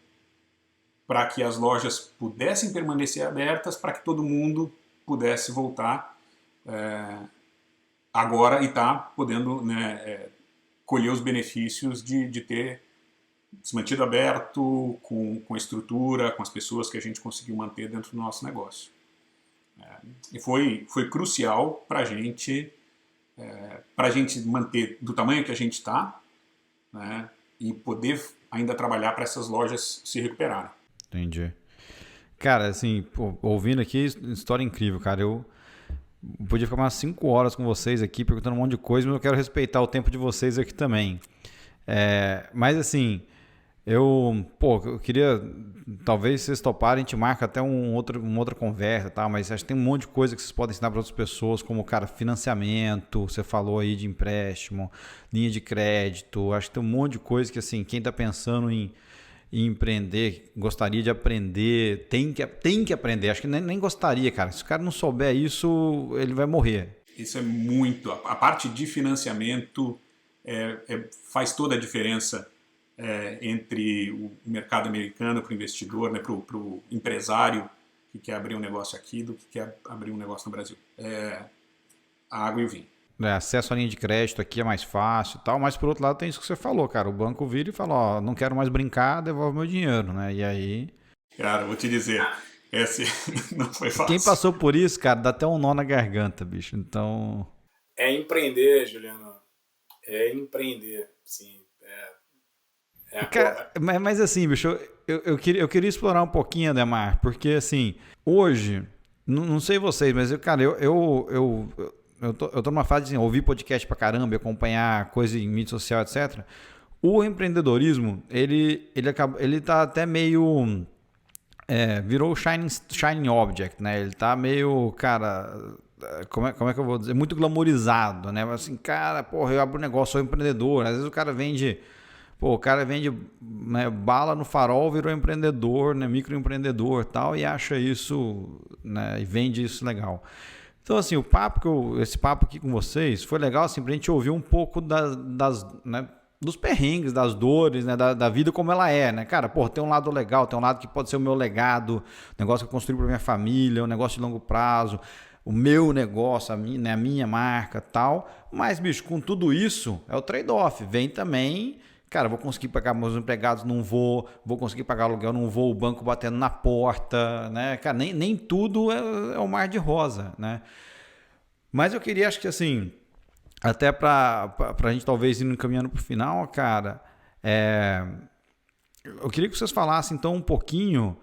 para que as lojas pudessem permanecer abertas, para que todo mundo pudesse voltar agora e tá podendo, né, colher os benefícios de ter se mantido aberto, com a estrutura, com as pessoas que a gente conseguiu manter dentro do nosso negócio. E foi crucial para a gente manter do tamanho que a gente está, né, e poder ainda trabalhar para essas lojas se recuperarem. Entendi. Cara, assim, pô, ouvindo aqui, história incrível, cara. Eu podia ficar umas 5 horas com vocês aqui, perguntando um monte de coisa, mas eu quero respeitar o tempo de vocês aqui também. Mas assim, eu queria, talvez vocês toparem, a gente marca até uma outra conversa, tá? Mas acho que tem um monte de coisa que vocês podem ensinar para outras pessoas, como, cara, financiamento, você falou aí de empréstimo, linha de crédito, acho que tem um monte de coisa que, assim, quem está pensando em empreender, gostaria de aprender, tem que aprender, acho que nem gostaria, cara, se o cara não souber isso, ele vai morrer. Isso é muito, a parte de financiamento faz toda a diferença entre o mercado americano para o investidor, né, para o empresário que quer abrir um negócio aqui do que quer abrir um negócio no Brasil. A água e o vinho. Acesso à linha de crédito aqui é mais fácil e tal, mas por outro lado tem isso que você falou, cara, o banco vira e fala, ó, não quero mais brincar, devolve meu dinheiro, né, e aí... Cara, vou te dizer, esse não foi fácil. Quem passou por isso, cara, dá até um nó na garganta, bicho, então... É empreender, Juliano, é empreender, sim. Cara, mas assim, bicho, eu queria explorar um pouquinho, Ademar, porque assim, hoje, não sei vocês, mas eu tô numa fase de assim, ouvir podcast pra caramba, acompanhar coisa em mídia social, etc. O empreendedorismo, ele tá até meio... virou shining object, né? Ele tá meio, cara... Como é que eu vou dizer? Muito glamorizado, né? Assim, cara, porra, eu abro um negócio, sou empreendedor. Às vezes o cara vende... Pô, o cara vende, né, bala no farol, virou empreendedor, né, microempreendedor e tal, e acha isso, né, e vende isso legal. Então, assim, esse papo aqui com vocês foi legal, assim, pra gente ouvir um pouco né, dos perrengues, das dores, né, da vida como ela é, né? Cara, pô, tem um lado legal, tem um lado que pode ser o meu legado, negócio que eu construí pra minha família, um negócio de longo prazo, o meu negócio, a minha marca e tal. Mas, bicho, com tudo isso, é o trade-off. Vem também... Cara, vou conseguir pagar meus empregados, não vou conseguir pagar aluguel, não vou, o banco batendo na porta, né? Cara, nem tudo é um mar de rosa, né? Mas eu queria, acho que assim, até pra gente talvez ir encaminhando pro final, cara, eu queria que vocês falassem então um pouquinho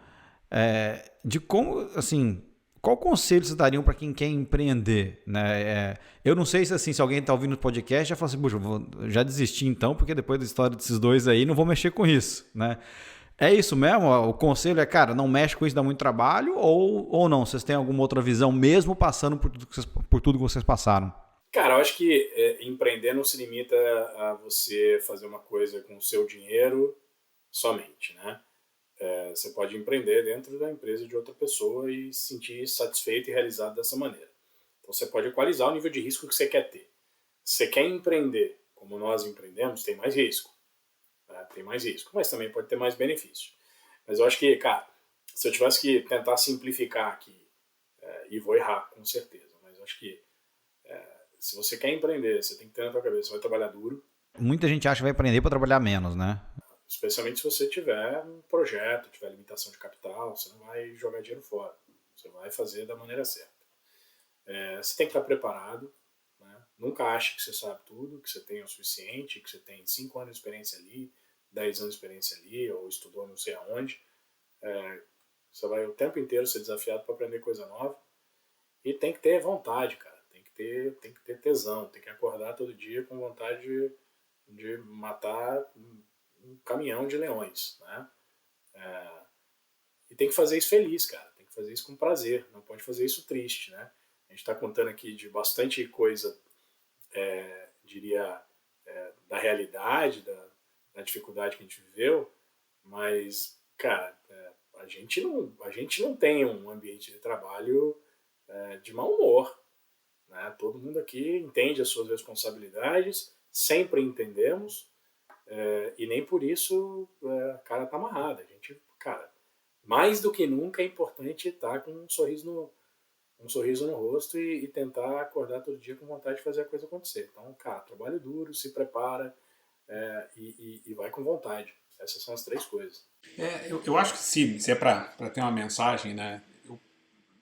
de como, assim, qual conselho vocês dariam para quem quer empreender, né? Eu não sei se assim, se alguém está ouvindo o podcast já fala assim, puxa, já desisti então, porque depois da história desses dois aí, não vou mexer com isso, né? É isso mesmo? O conselho é, cara, não mexe com isso, dá muito trabalho, ou não? Vocês têm alguma outra visão, mesmo passando por tudo que vocês passaram? Cara, eu acho que empreender não se limita a você fazer uma coisa com o seu dinheiro somente, né? Você pode empreender dentro da empresa de outra pessoa e se sentir satisfeito e realizado dessa maneira. Então você pode equalizar o nível de risco que você quer ter. Se você quer empreender, como nós empreendemos, tem mais risco. Né? Tem mais risco, mas também pode ter mais benefício. Mas eu acho que, cara, se eu tivesse que tentar simplificar aqui, e vou errar, com certeza, mas eu acho que se você quer empreender, você tem que ter na sua cabeça, você vai trabalhar duro. Muita gente acha que vai empreender para trabalhar menos, né? Especialmente se você tiver um projeto, tiver limitação de capital, você não vai jogar dinheiro fora. Você vai fazer da maneira certa. Você tem que estar preparado. Né? Nunca ache que você sabe tudo, que você tem o suficiente, que você tem 5 anos de experiência ali, 10 anos de experiência ali, ou estudou não sei aonde. Você vai o tempo inteiro ser desafiado para aprender coisa nova. E tem que ter vontade, cara. Tem que ter tesão. Tem que acordar todo dia com vontade de matar um caminhão de leões, né? E tem que fazer isso feliz, cara. Tem que fazer isso com prazer. Não pode fazer isso triste, né? A gente está contando aqui de bastante coisa, diria, da realidade, da dificuldade que a gente viveu, mas, cara, a gente não tem um ambiente de trabalho de mau humor, né? Todo mundo aqui entende as suas responsabilidades, sempre entendemos, e nem por isso a cara tá amarrada. A gente, cara, mais do que nunca é importante estar com um sorriso no rosto e tentar acordar todo dia com vontade de fazer a coisa acontecer. Então, cara, trabalho duro, se prepara, e vai com vontade. Essas são as 3 coisas. Eu acho que se é para ter uma mensagem, né,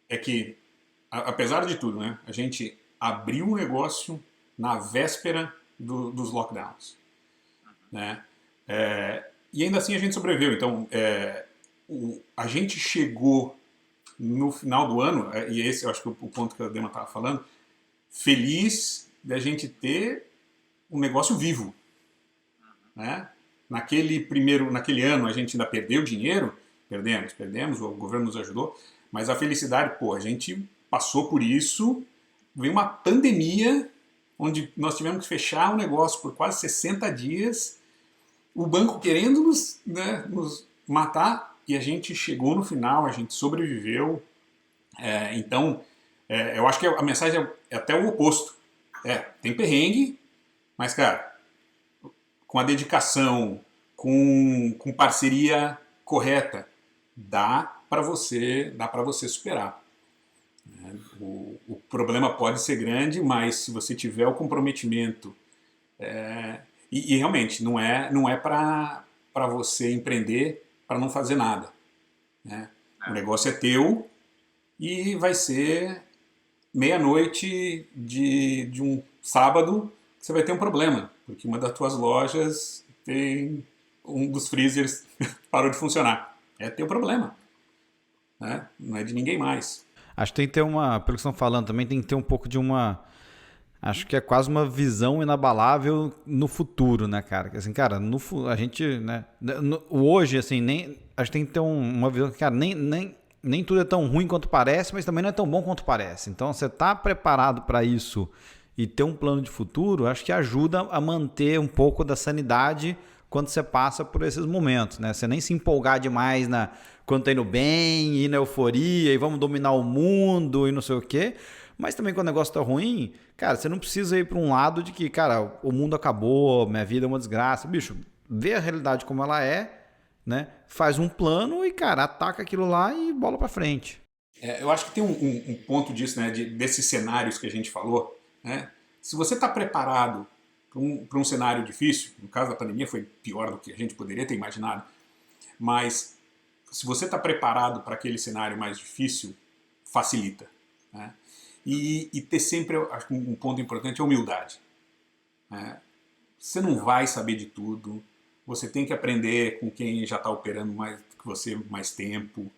é que, apesar de tudo, né, a gente abriu o negócio na véspera dos lockdowns, né, e ainda assim a gente sobreviveu. Então, a gente chegou no final do ano, e esse eu acho que o ponto que a Dema estava falando, feliz da gente ter um negócio vivo, né? Naquele ano a gente ainda perdeu dinheiro, perdemos, o governo nos ajudou, mas a felicidade, a gente passou por isso, veio uma pandemia onde nós tivemos que fechar o negócio por quase 60 dias, o banco querendo nos matar, e a gente chegou no final, a gente sobreviveu. Então, eu acho que a mensagem é até o oposto. Tem perrengue, mas, cara, com a dedicação, com parceria correta, dá para você superar. O problema pode ser grande, mas se você tiver o comprometimento, e realmente não é para você empreender para não fazer nada, né? O negócio é teu e vai ser meia-noite de um sábado que você vai ter um problema, porque uma das tuas lojas tem um dos freezers parou de funcionar. É teu problema, né? Não é de ninguém mais. Acho que tem que ter pelo que estão falando também, tem que ter um pouco de acho que é quase uma visão inabalável no futuro, né, cara? Assim, cara, a gente, né, hoje, assim, a gente tem que ter uma visão que, cara, nem tudo é tão ruim quanto parece, mas também não é tão bom quanto parece. Então, você tá preparado para isso e ter um plano de futuro, acho que ajuda a manter um pouco da sanidade quando você passa por esses momentos, né? Você nem se empolgar demais quando tá indo bem, ir na euforia e vamos dominar o mundo e não sei o quê. Mas também quando o negócio tá ruim, cara, você não precisa ir para um lado de que, cara, o mundo acabou, minha vida é uma desgraça. Bicho, vê a realidade como ela é, né? Faz um plano e, cara, ataca aquilo lá e bola para frente. Eu acho que tem um ponto disso, né? Desses cenários que a gente falou, né? Se você está preparado para um cenário difícil, no caso da pandemia foi pior do que a gente poderia ter imaginado, mas se você está preparado para aquele cenário mais difícil, facilita, né? E ter sempre, acho que um ponto importante é a humildade, né? Você não vai saber de tudo, você tem que aprender com quem já está operando mais que você mais tempo,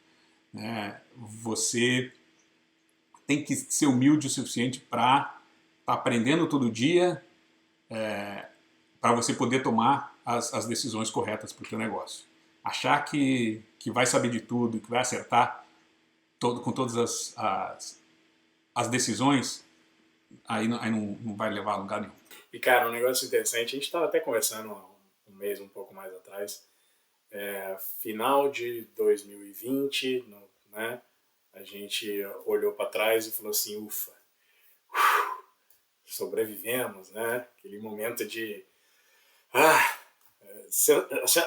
né? Você tem que ser humilde o suficiente para estar aprendendo todo dia, para você poder tomar as decisões corretas para o teu negócio. Achar que vai saber de tudo, que vai acertar com todas as decisões, aí não vai levar a lugar nenhum. E, cara, um negócio interessante, a gente estava até conversando há um mês, um pouco mais atrás, final de 2020, né, a gente olhou para trás e falou assim, ufa, sobrevivemos, né? Aquele momento de...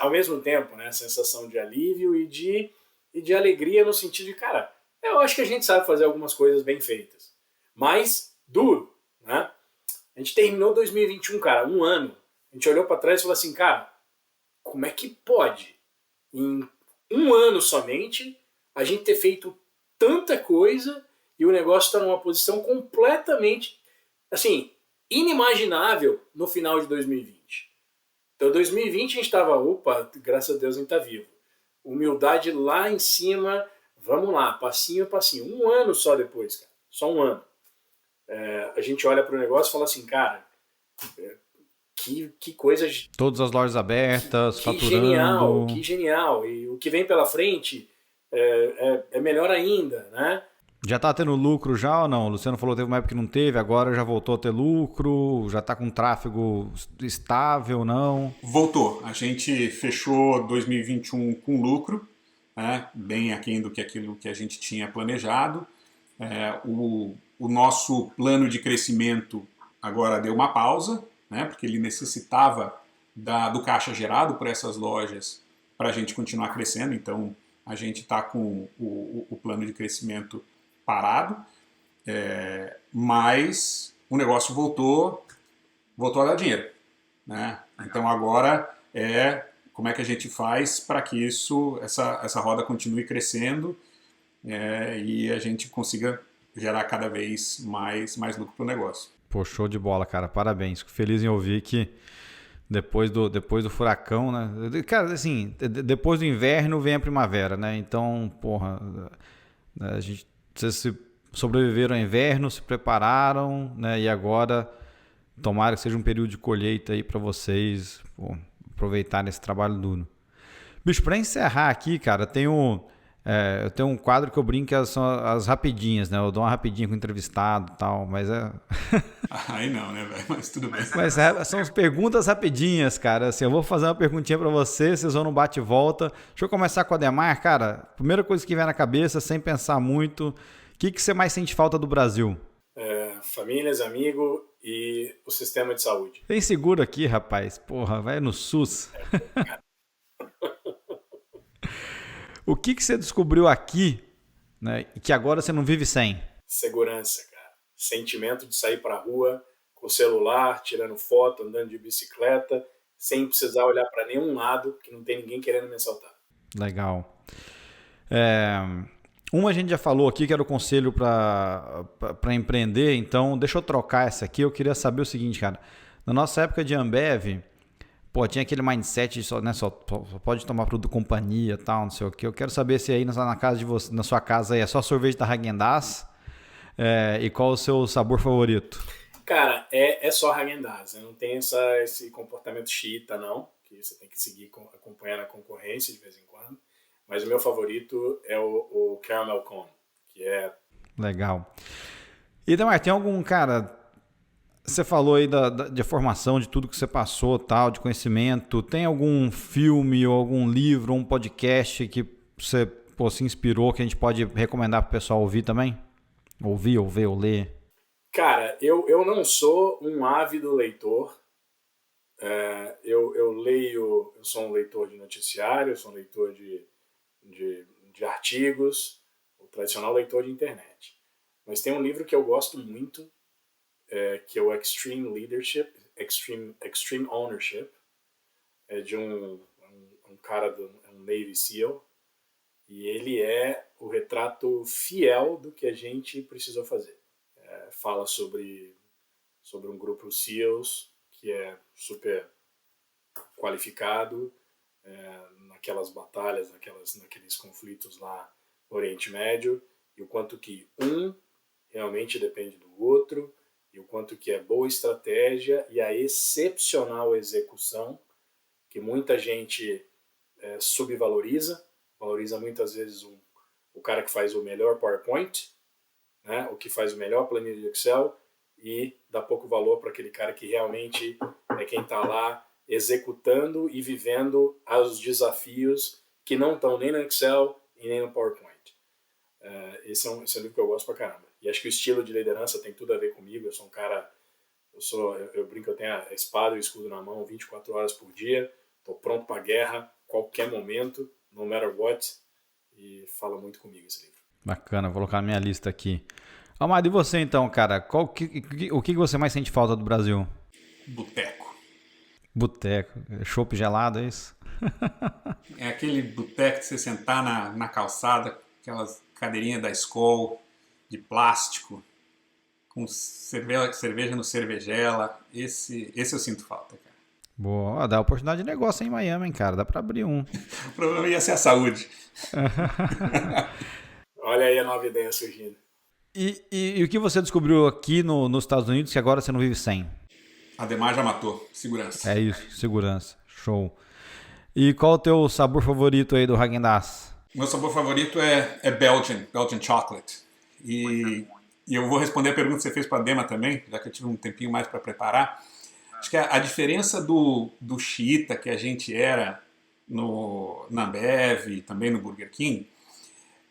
ao mesmo tempo, né, sensação de alívio e de alegria no sentido de, cara, eu acho que a gente sabe fazer algumas coisas bem feitas, mas duro, né? A gente terminou 2021, cara, um ano, a gente olhou para trás e falou assim, cara, como é que pode, em um ano somente, a gente ter feito tanta coisa e o negócio está numa posição completamente, assim, inimaginável no final de 2020. Então, 2020 a gente estava, opa, graças a Deus a gente está vivo. Humildade lá em cima, vamos lá, passinho a passinho. Um ano só depois, cara, só um ano. A gente olha para o negócio e fala assim, cara, que coisa... Todas as lojas abertas, faturando... Que genial. E o que vem pela frente é melhor ainda, né? Já está tendo lucro já ou não? O Luciano falou que teve uma época que não teve, agora já voltou a ter lucro, já está com tráfego estável ou não? Voltou. A gente fechou 2021 com lucro, né? Bem aquém do que aquilo que a gente tinha planejado. O nosso plano de crescimento agora deu uma pausa, né? Porque ele necessitava do caixa gerado por essas lojas para a gente continuar crescendo. Então a gente está com o plano de crescimento parado, mas o negócio voltou a dar dinheiro, né? Então agora como é que a gente faz para que essa roda continue crescendo e a gente consiga gerar cada vez mais lucro para o negócio. Pô, show de bola, cara. Parabéns. Fico feliz em ouvir que depois do furacão, né? Cara, assim, depois do inverno vem a primavera, né? Então, porra, vocês se sobreviveram ao inverno, se prepararam, né? E agora, tomara que seja um período de colheita aí para vocês, pô, aproveitarem esse trabalho duro. Bicho, para encerrar aqui, cara, eu tenho um quadro que eu brinco que são as rapidinhas, né? Eu dou uma rapidinha com o entrevistado e tal, mas Aí não, né, velho? Mas tudo bem. Mas são as perguntas rapidinhas, cara. Assim, eu vou fazer uma perguntinha pra você, vocês vão no bate e volta. Deixa eu começar com o Ademar, cara. Primeira coisa que vem na cabeça, sem pensar muito, o que você mais sente falta do Brasil? Famílias, amigo e o sistema de saúde. Tem seguro aqui, rapaz. Porra, vai no SUS. O que você descobriu aqui, né, e que agora você não vive sem? Segurança, cara. Sentimento de sair pra rua com o celular, tirando foto, andando de bicicleta, sem precisar olhar para nenhum lado, que não tem ninguém querendo me assaltar. Legal. Uma a gente já falou aqui que era o conselho para empreender, então deixa eu trocar essa aqui. Eu queria saber o seguinte, cara. Na nossa época de Ambev, pô, tinha aquele mindset de só pode tomar produto companhia e tal, não sei o que. Eu quero saber se aí na casa de você, na sua casa aí é só sorvete da Häagen-Dazs e qual o seu sabor favorito? Cara, é só Häagen-Dazs, né? Não tem esse comportamento xiita, não, que você tem que seguir acompanhando a concorrência de vez em quando. Mas o meu favorito é o Caramel Cone, que é... Legal. E, Demar, tem algum, cara... Você falou aí de formação, de tudo que você passou, tal, de conhecimento. Tem algum filme ou algum livro, um podcast que você se inspirou, que a gente pode recomendar para o pessoal ouvir também? Ouvir, ou ver, ou ler? Cara, eu não sou um ávido leitor. Eu leio, eu sou um leitor de noticiário, eu sou um leitor de artigos, o tradicional leitor de internet. Mas tem um livro que eu gosto muito, que é o Extreme Leadership, Extreme Ownership, de um cara, um Navy SEAL, e ele é o retrato fiel do que a gente precisou fazer. Fala sobre um grupo SEALs que é super qualificado naquelas batalhas, naqueles conflitos lá no Oriente Médio, e o quanto que um realmente depende do outro, e o quanto que é boa estratégia e a excepcional execução, que muita gente valoriza muitas vezes o cara que faz o melhor PowerPoint, né, o que faz o melhor planilha de Excel, e dá pouco valor para aquele cara que realmente é quem está lá executando e vivendo os desafios que não estão nem no Excel e nem no PowerPoint. Esse é um livro que eu gosto pra caramba. E acho que o estilo de liderança tem tudo a ver comigo. Eu sou um cara, eu brinco, eu tenho a espada e o escudo na mão 24 horas por dia, estou pronto para a guerra, qualquer momento, no matter what, e fala muito comigo esse livro. Bacana, vou colocar na minha lista aqui. Amado, e você então, cara? O que você mais sente falta do Brasil? Boteco. Boteco. Chopp gelado, é isso? É aquele boteco de você sentar na calçada, aquelas cadeirinhas da escola de plástico, com cerveja no cervejela. Esse eu sinto falta, cara. Boa, dá oportunidade de negócio em Miami, hein, cara? Dá pra abrir um. O problema ia ser a saúde. Olha aí a nova ideia surgindo. E o que você descobriu aqui nos Estados Unidos que agora você não vive sem? Ademar já matou. Segurança. É isso, segurança. Show. E qual o teu sabor favorito aí do Häagen-Dazs? Meu sabor favorito é Belgian Chocolate. E eu vou responder a pergunta que você fez para a Dema também, já que eu tive um tempinho mais para preparar. Acho que a diferença do xiita que a gente era na Ambev e também no Burger King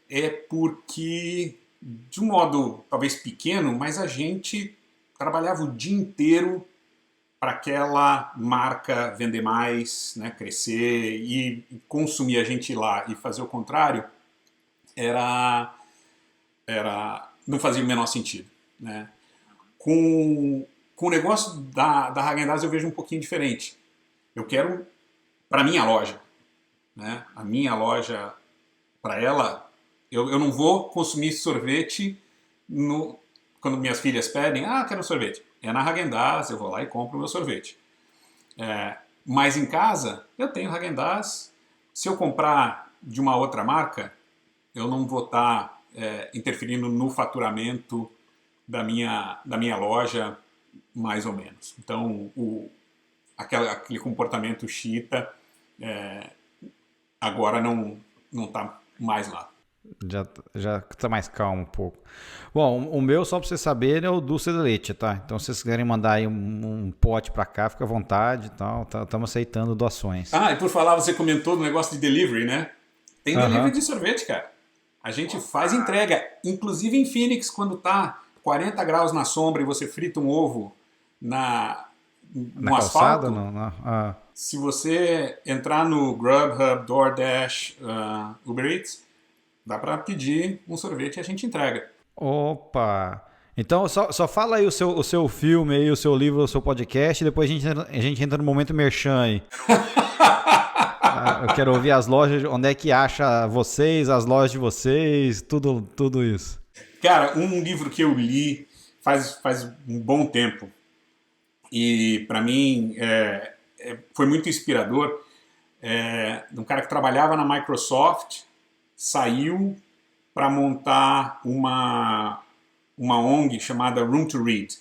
é porque, de um modo talvez pequeno, mas a gente trabalhava o dia inteiro para aquela marca vender mais, né, crescer e consumir, a gente ir lá e fazer o contrário, não fazia o menor sentido, né? Com o negócio da Häagen-Dazs eu vejo um pouquinho diferente. eu quero para minha loja, né? A minha loja, para ela, eu não vou consumir sorvete quando minhas filhas pedem, quero um sorvete. É na Häagen-Dazs, eu vou lá e compro o meu sorvete. Mas em casa, eu tenho Häagen-Dazs. Se eu comprar de uma outra marca, eu não vou estar interferindo no faturamento da minha loja, mais ou menos. Então, aquele comportamento xiita agora não está mais lá. Já tá mais calmo um pouco. Bom, o meu, só para você saber, é o doce de leite, tá? Então, se vocês quiserem mandar aí um pote para cá, fica à vontade e tal. Estamos aceitando doações. E por falar, você comentou do negócio de delivery, né? Tem delivery de sorvete, cara. A gente faz entrega, inclusive em Phoenix, quando tá 40 graus na sombra e você frita um ovo no calçada, asfalto. não. Se você entrar no Grubhub, DoorDash, Uber Eats, dá para pedir um sorvete e a gente entrega. Opa! Então só fala aí o seu filme, aí, o seu livro, o seu podcast, e depois a gente entra no momento merchan aí. Eu quero ouvir as lojas, onde é que acha vocês, as lojas de vocês, tudo isso. Cara, um livro que eu li faz um bom tempo e para mim foi muito inspirador. Um cara que trabalhava na Microsoft, saiu para montar uma ONG chamada Room to Read,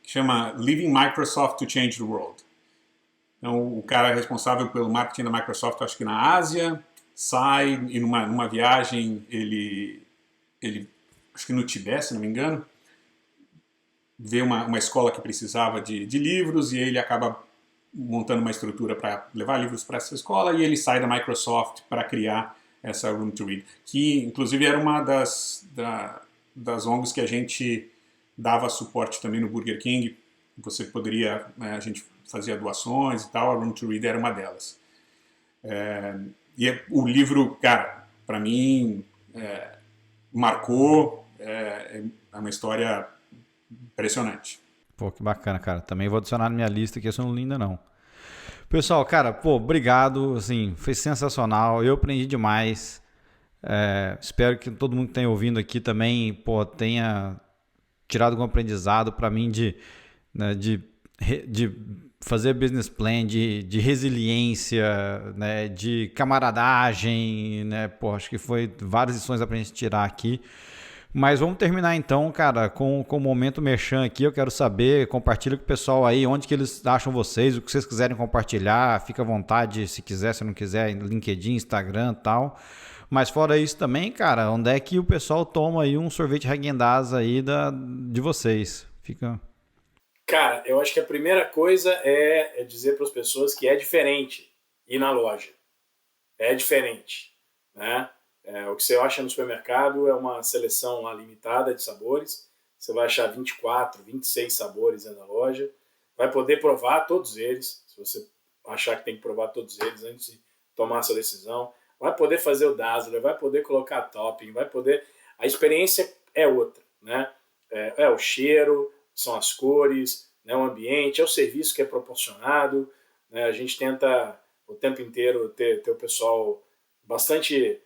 que chama Leaving Microsoft to Change the World. Então, o cara é responsável pelo marketing da Microsoft, acho que na Ásia, sai e numa viagem, ele acho que no Tibete, se não me engano, vê uma escola que precisava de livros e ele acaba montando uma estrutura para levar livros para essa escola e ele sai da Microsoft para criar essa Room to Read, que inclusive era uma das ONGs que a gente dava suporte também no Burger King. Você poderia, a gente fazia doações e tal, a Room to Read era uma delas. O livro, cara, para mim marcou, é uma história impressionante. Pô, que bacana, cara. Também vou adicionar na minha lista, que essa eu não li ainda não. Pessoal, cara, obrigado, assim, foi sensacional, eu aprendi demais, espero que todo mundo que tenha ouvindo aqui também, tenha tirado algum aprendizado para mim de fazer business plan, de resiliência, né, de camaradagem, né, acho que foi várias lições para a gente tirar aqui. Mas vamos terminar então, cara, com o momento merchan aqui. Eu quero saber, compartilha com o pessoal aí, onde que eles acham vocês, o que vocês quiserem compartilhar, fica à vontade, se quiser, se não quiser, LinkedIn, Instagram e tal. Mas fora isso também, cara, onde é que o pessoal toma aí um sorvete Häagen-Dazs aí de vocês? Fica... Cara, eu acho que a primeira coisa é dizer para as pessoas que é diferente ir na loja. É diferente, né? O que você acha no supermercado é uma seleção lá limitada de sabores. Você vai achar 24, 26 sabores dentro da loja. Vai poder provar todos eles, se você achar que tem que provar todos eles antes de tomar a sua decisão. Vai poder fazer o Dazzler, vai poder colocar topping, vai poder... A experiência é outra, né? É o cheiro, são as cores, né? O ambiente, é o serviço que é proporcionado, né? A gente tenta o tempo inteiro ter o pessoal bastante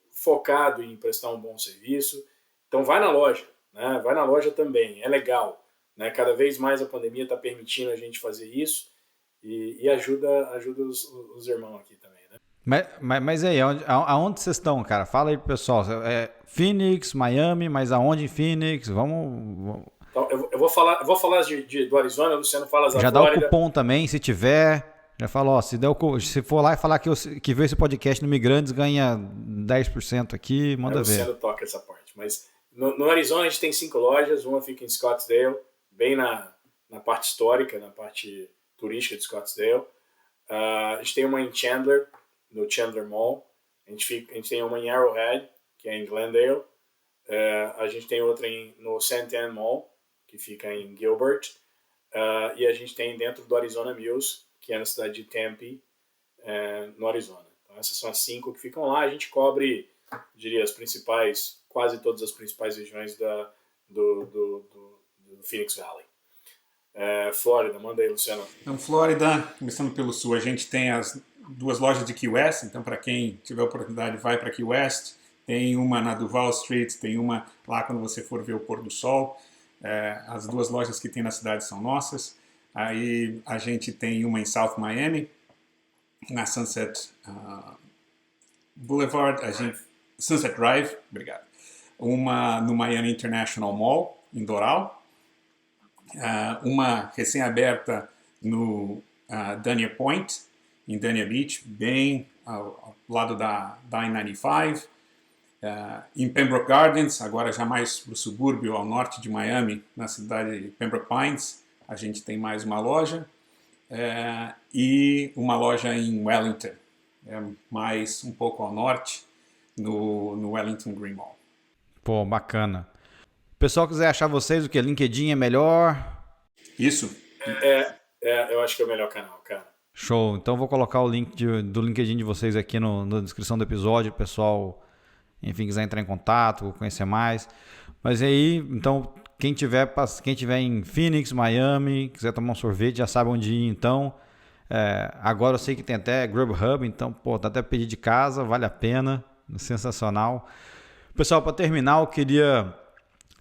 focado em prestar um bom serviço. Então vai na loja, né? Vai na loja também, é legal, né? Cada vez mais a pandemia está permitindo a gente fazer isso e ajuda os irmãos aqui também, né? Mas aí, aonde vocês estão, cara? Fala aí pro pessoal. Phoenix, Miami, mas aonde em Phoenix? Vamos... Então, eu vou falar do Arizona, o Luciano fala da Já Flórida. dá o cupom também, se tiver... Já falou, se for lá e falar que viu esse podcast no Migrantes, ganha 10% aqui, manda ver. O Luciano toca essa parte. Mas no Arizona a gente tem 5 lojas, uma fica em Scottsdale, bem na parte histórica, na parte turística de Scottsdale. A gente tem uma em Chandler, no Chandler Mall. A gente tem uma em Arrowhead, que é em Glendale. A gente tem outra no Santan Mall, que fica em Gilbert. E a gente tem dentro do Arizona Mills, que é na cidade de Tempe, no Arizona. Então essas são as 5 que ficam lá. A gente cobre, diria, quase todas as principais regiões do Phoenix Valley. Flórida, manda aí, Luciano. Então, Flórida, começando pelo sul, a gente tem as 2 lojas de Key West, então para quem tiver oportunidade vai para Key West. Tem uma na Duval Street, tem uma lá quando você for ver o pôr do sol. As 2 lojas que tem na cidade são nossas. Aí a gente tem uma em South Miami, na Sunset Boulevard, Sunset Drive, obrigado. Uma no Miami International Mall, em Doral. Uma recém-aberta no Dania Point, em Dania Beach, bem ao lado da I-95. Em Pembroke Gardens, agora já mais para o subúrbio, ao norte de Miami, na cidade de Pembroke Pines, a gente tem mais uma loja. E uma loja em Wellington, mais um pouco ao norte, no Wellington Green Mall. Pô, bacana. O pessoal quiser achar vocês, o que? LinkedIn é melhor? Isso. Eu acho que é o melhor canal, cara. Show. Então vou colocar o link do LinkedIn de vocês aqui na descrição do episódio, o pessoal, enfim, quiser entrar em contato, conhecer mais. Mas aí, então, quem tiver em Phoenix, Miami, quiser tomar um sorvete, já sabe onde ir, então. Agora eu sei que tem até Grubhub, então, pô, tá até pedido de casa, vale a pena, sensacional. Pessoal, para terminar, eu queria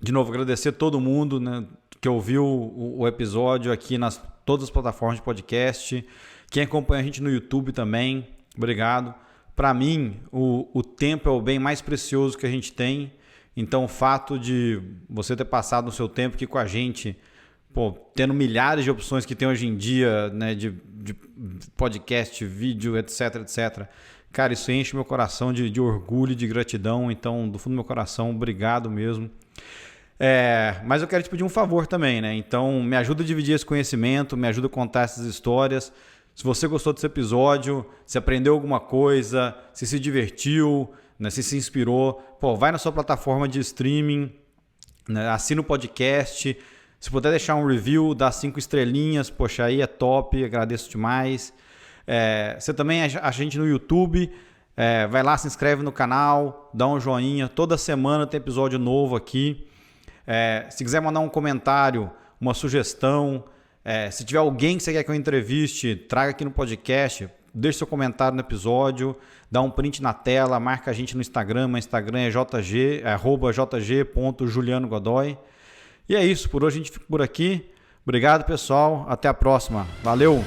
de novo agradecer a todo mundo, né, que ouviu o episódio aqui nas todas as plataformas de podcast, quem acompanha a gente no YouTube também, obrigado. Para mim, o tempo é o bem mais precioso que a gente tem, então o fato de você ter passado o seu tempo aqui com a gente, pô, tendo milhares de opções que tem hoje em dia, né, de podcast, vídeo, etc, etc. Cara, isso enche meu coração de orgulho e de gratidão. Então, do fundo do meu coração, obrigado mesmo. Mas eu quero te pedir um favor também, né? Então, me ajuda a dividir esse conhecimento, me ajuda a contar essas histórias. Se você gostou desse episódio, se aprendeu alguma coisa, se divertiu, né, se inspirou, pô, vai na sua plataforma de streaming, né, assina o podcast. Se puder deixar um review, dá 5 estrelinhas, poxa, aí é top, agradeço demais. Você também acha a gente no YouTube, vai lá, se inscreve no canal, dá um joinha, toda semana tem episódio novo aqui. Se quiser mandar um comentário, uma sugestão, se tiver alguém que você quer que eu entreviste, traga aqui no podcast, deixe seu comentário no episódio, dá um print na tela, marca a gente no Instagram, o Instagram é @jg.julianogodoy. E é isso, por hoje a gente fica por aqui. Obrigado, pessoal, até a próxima, valeu!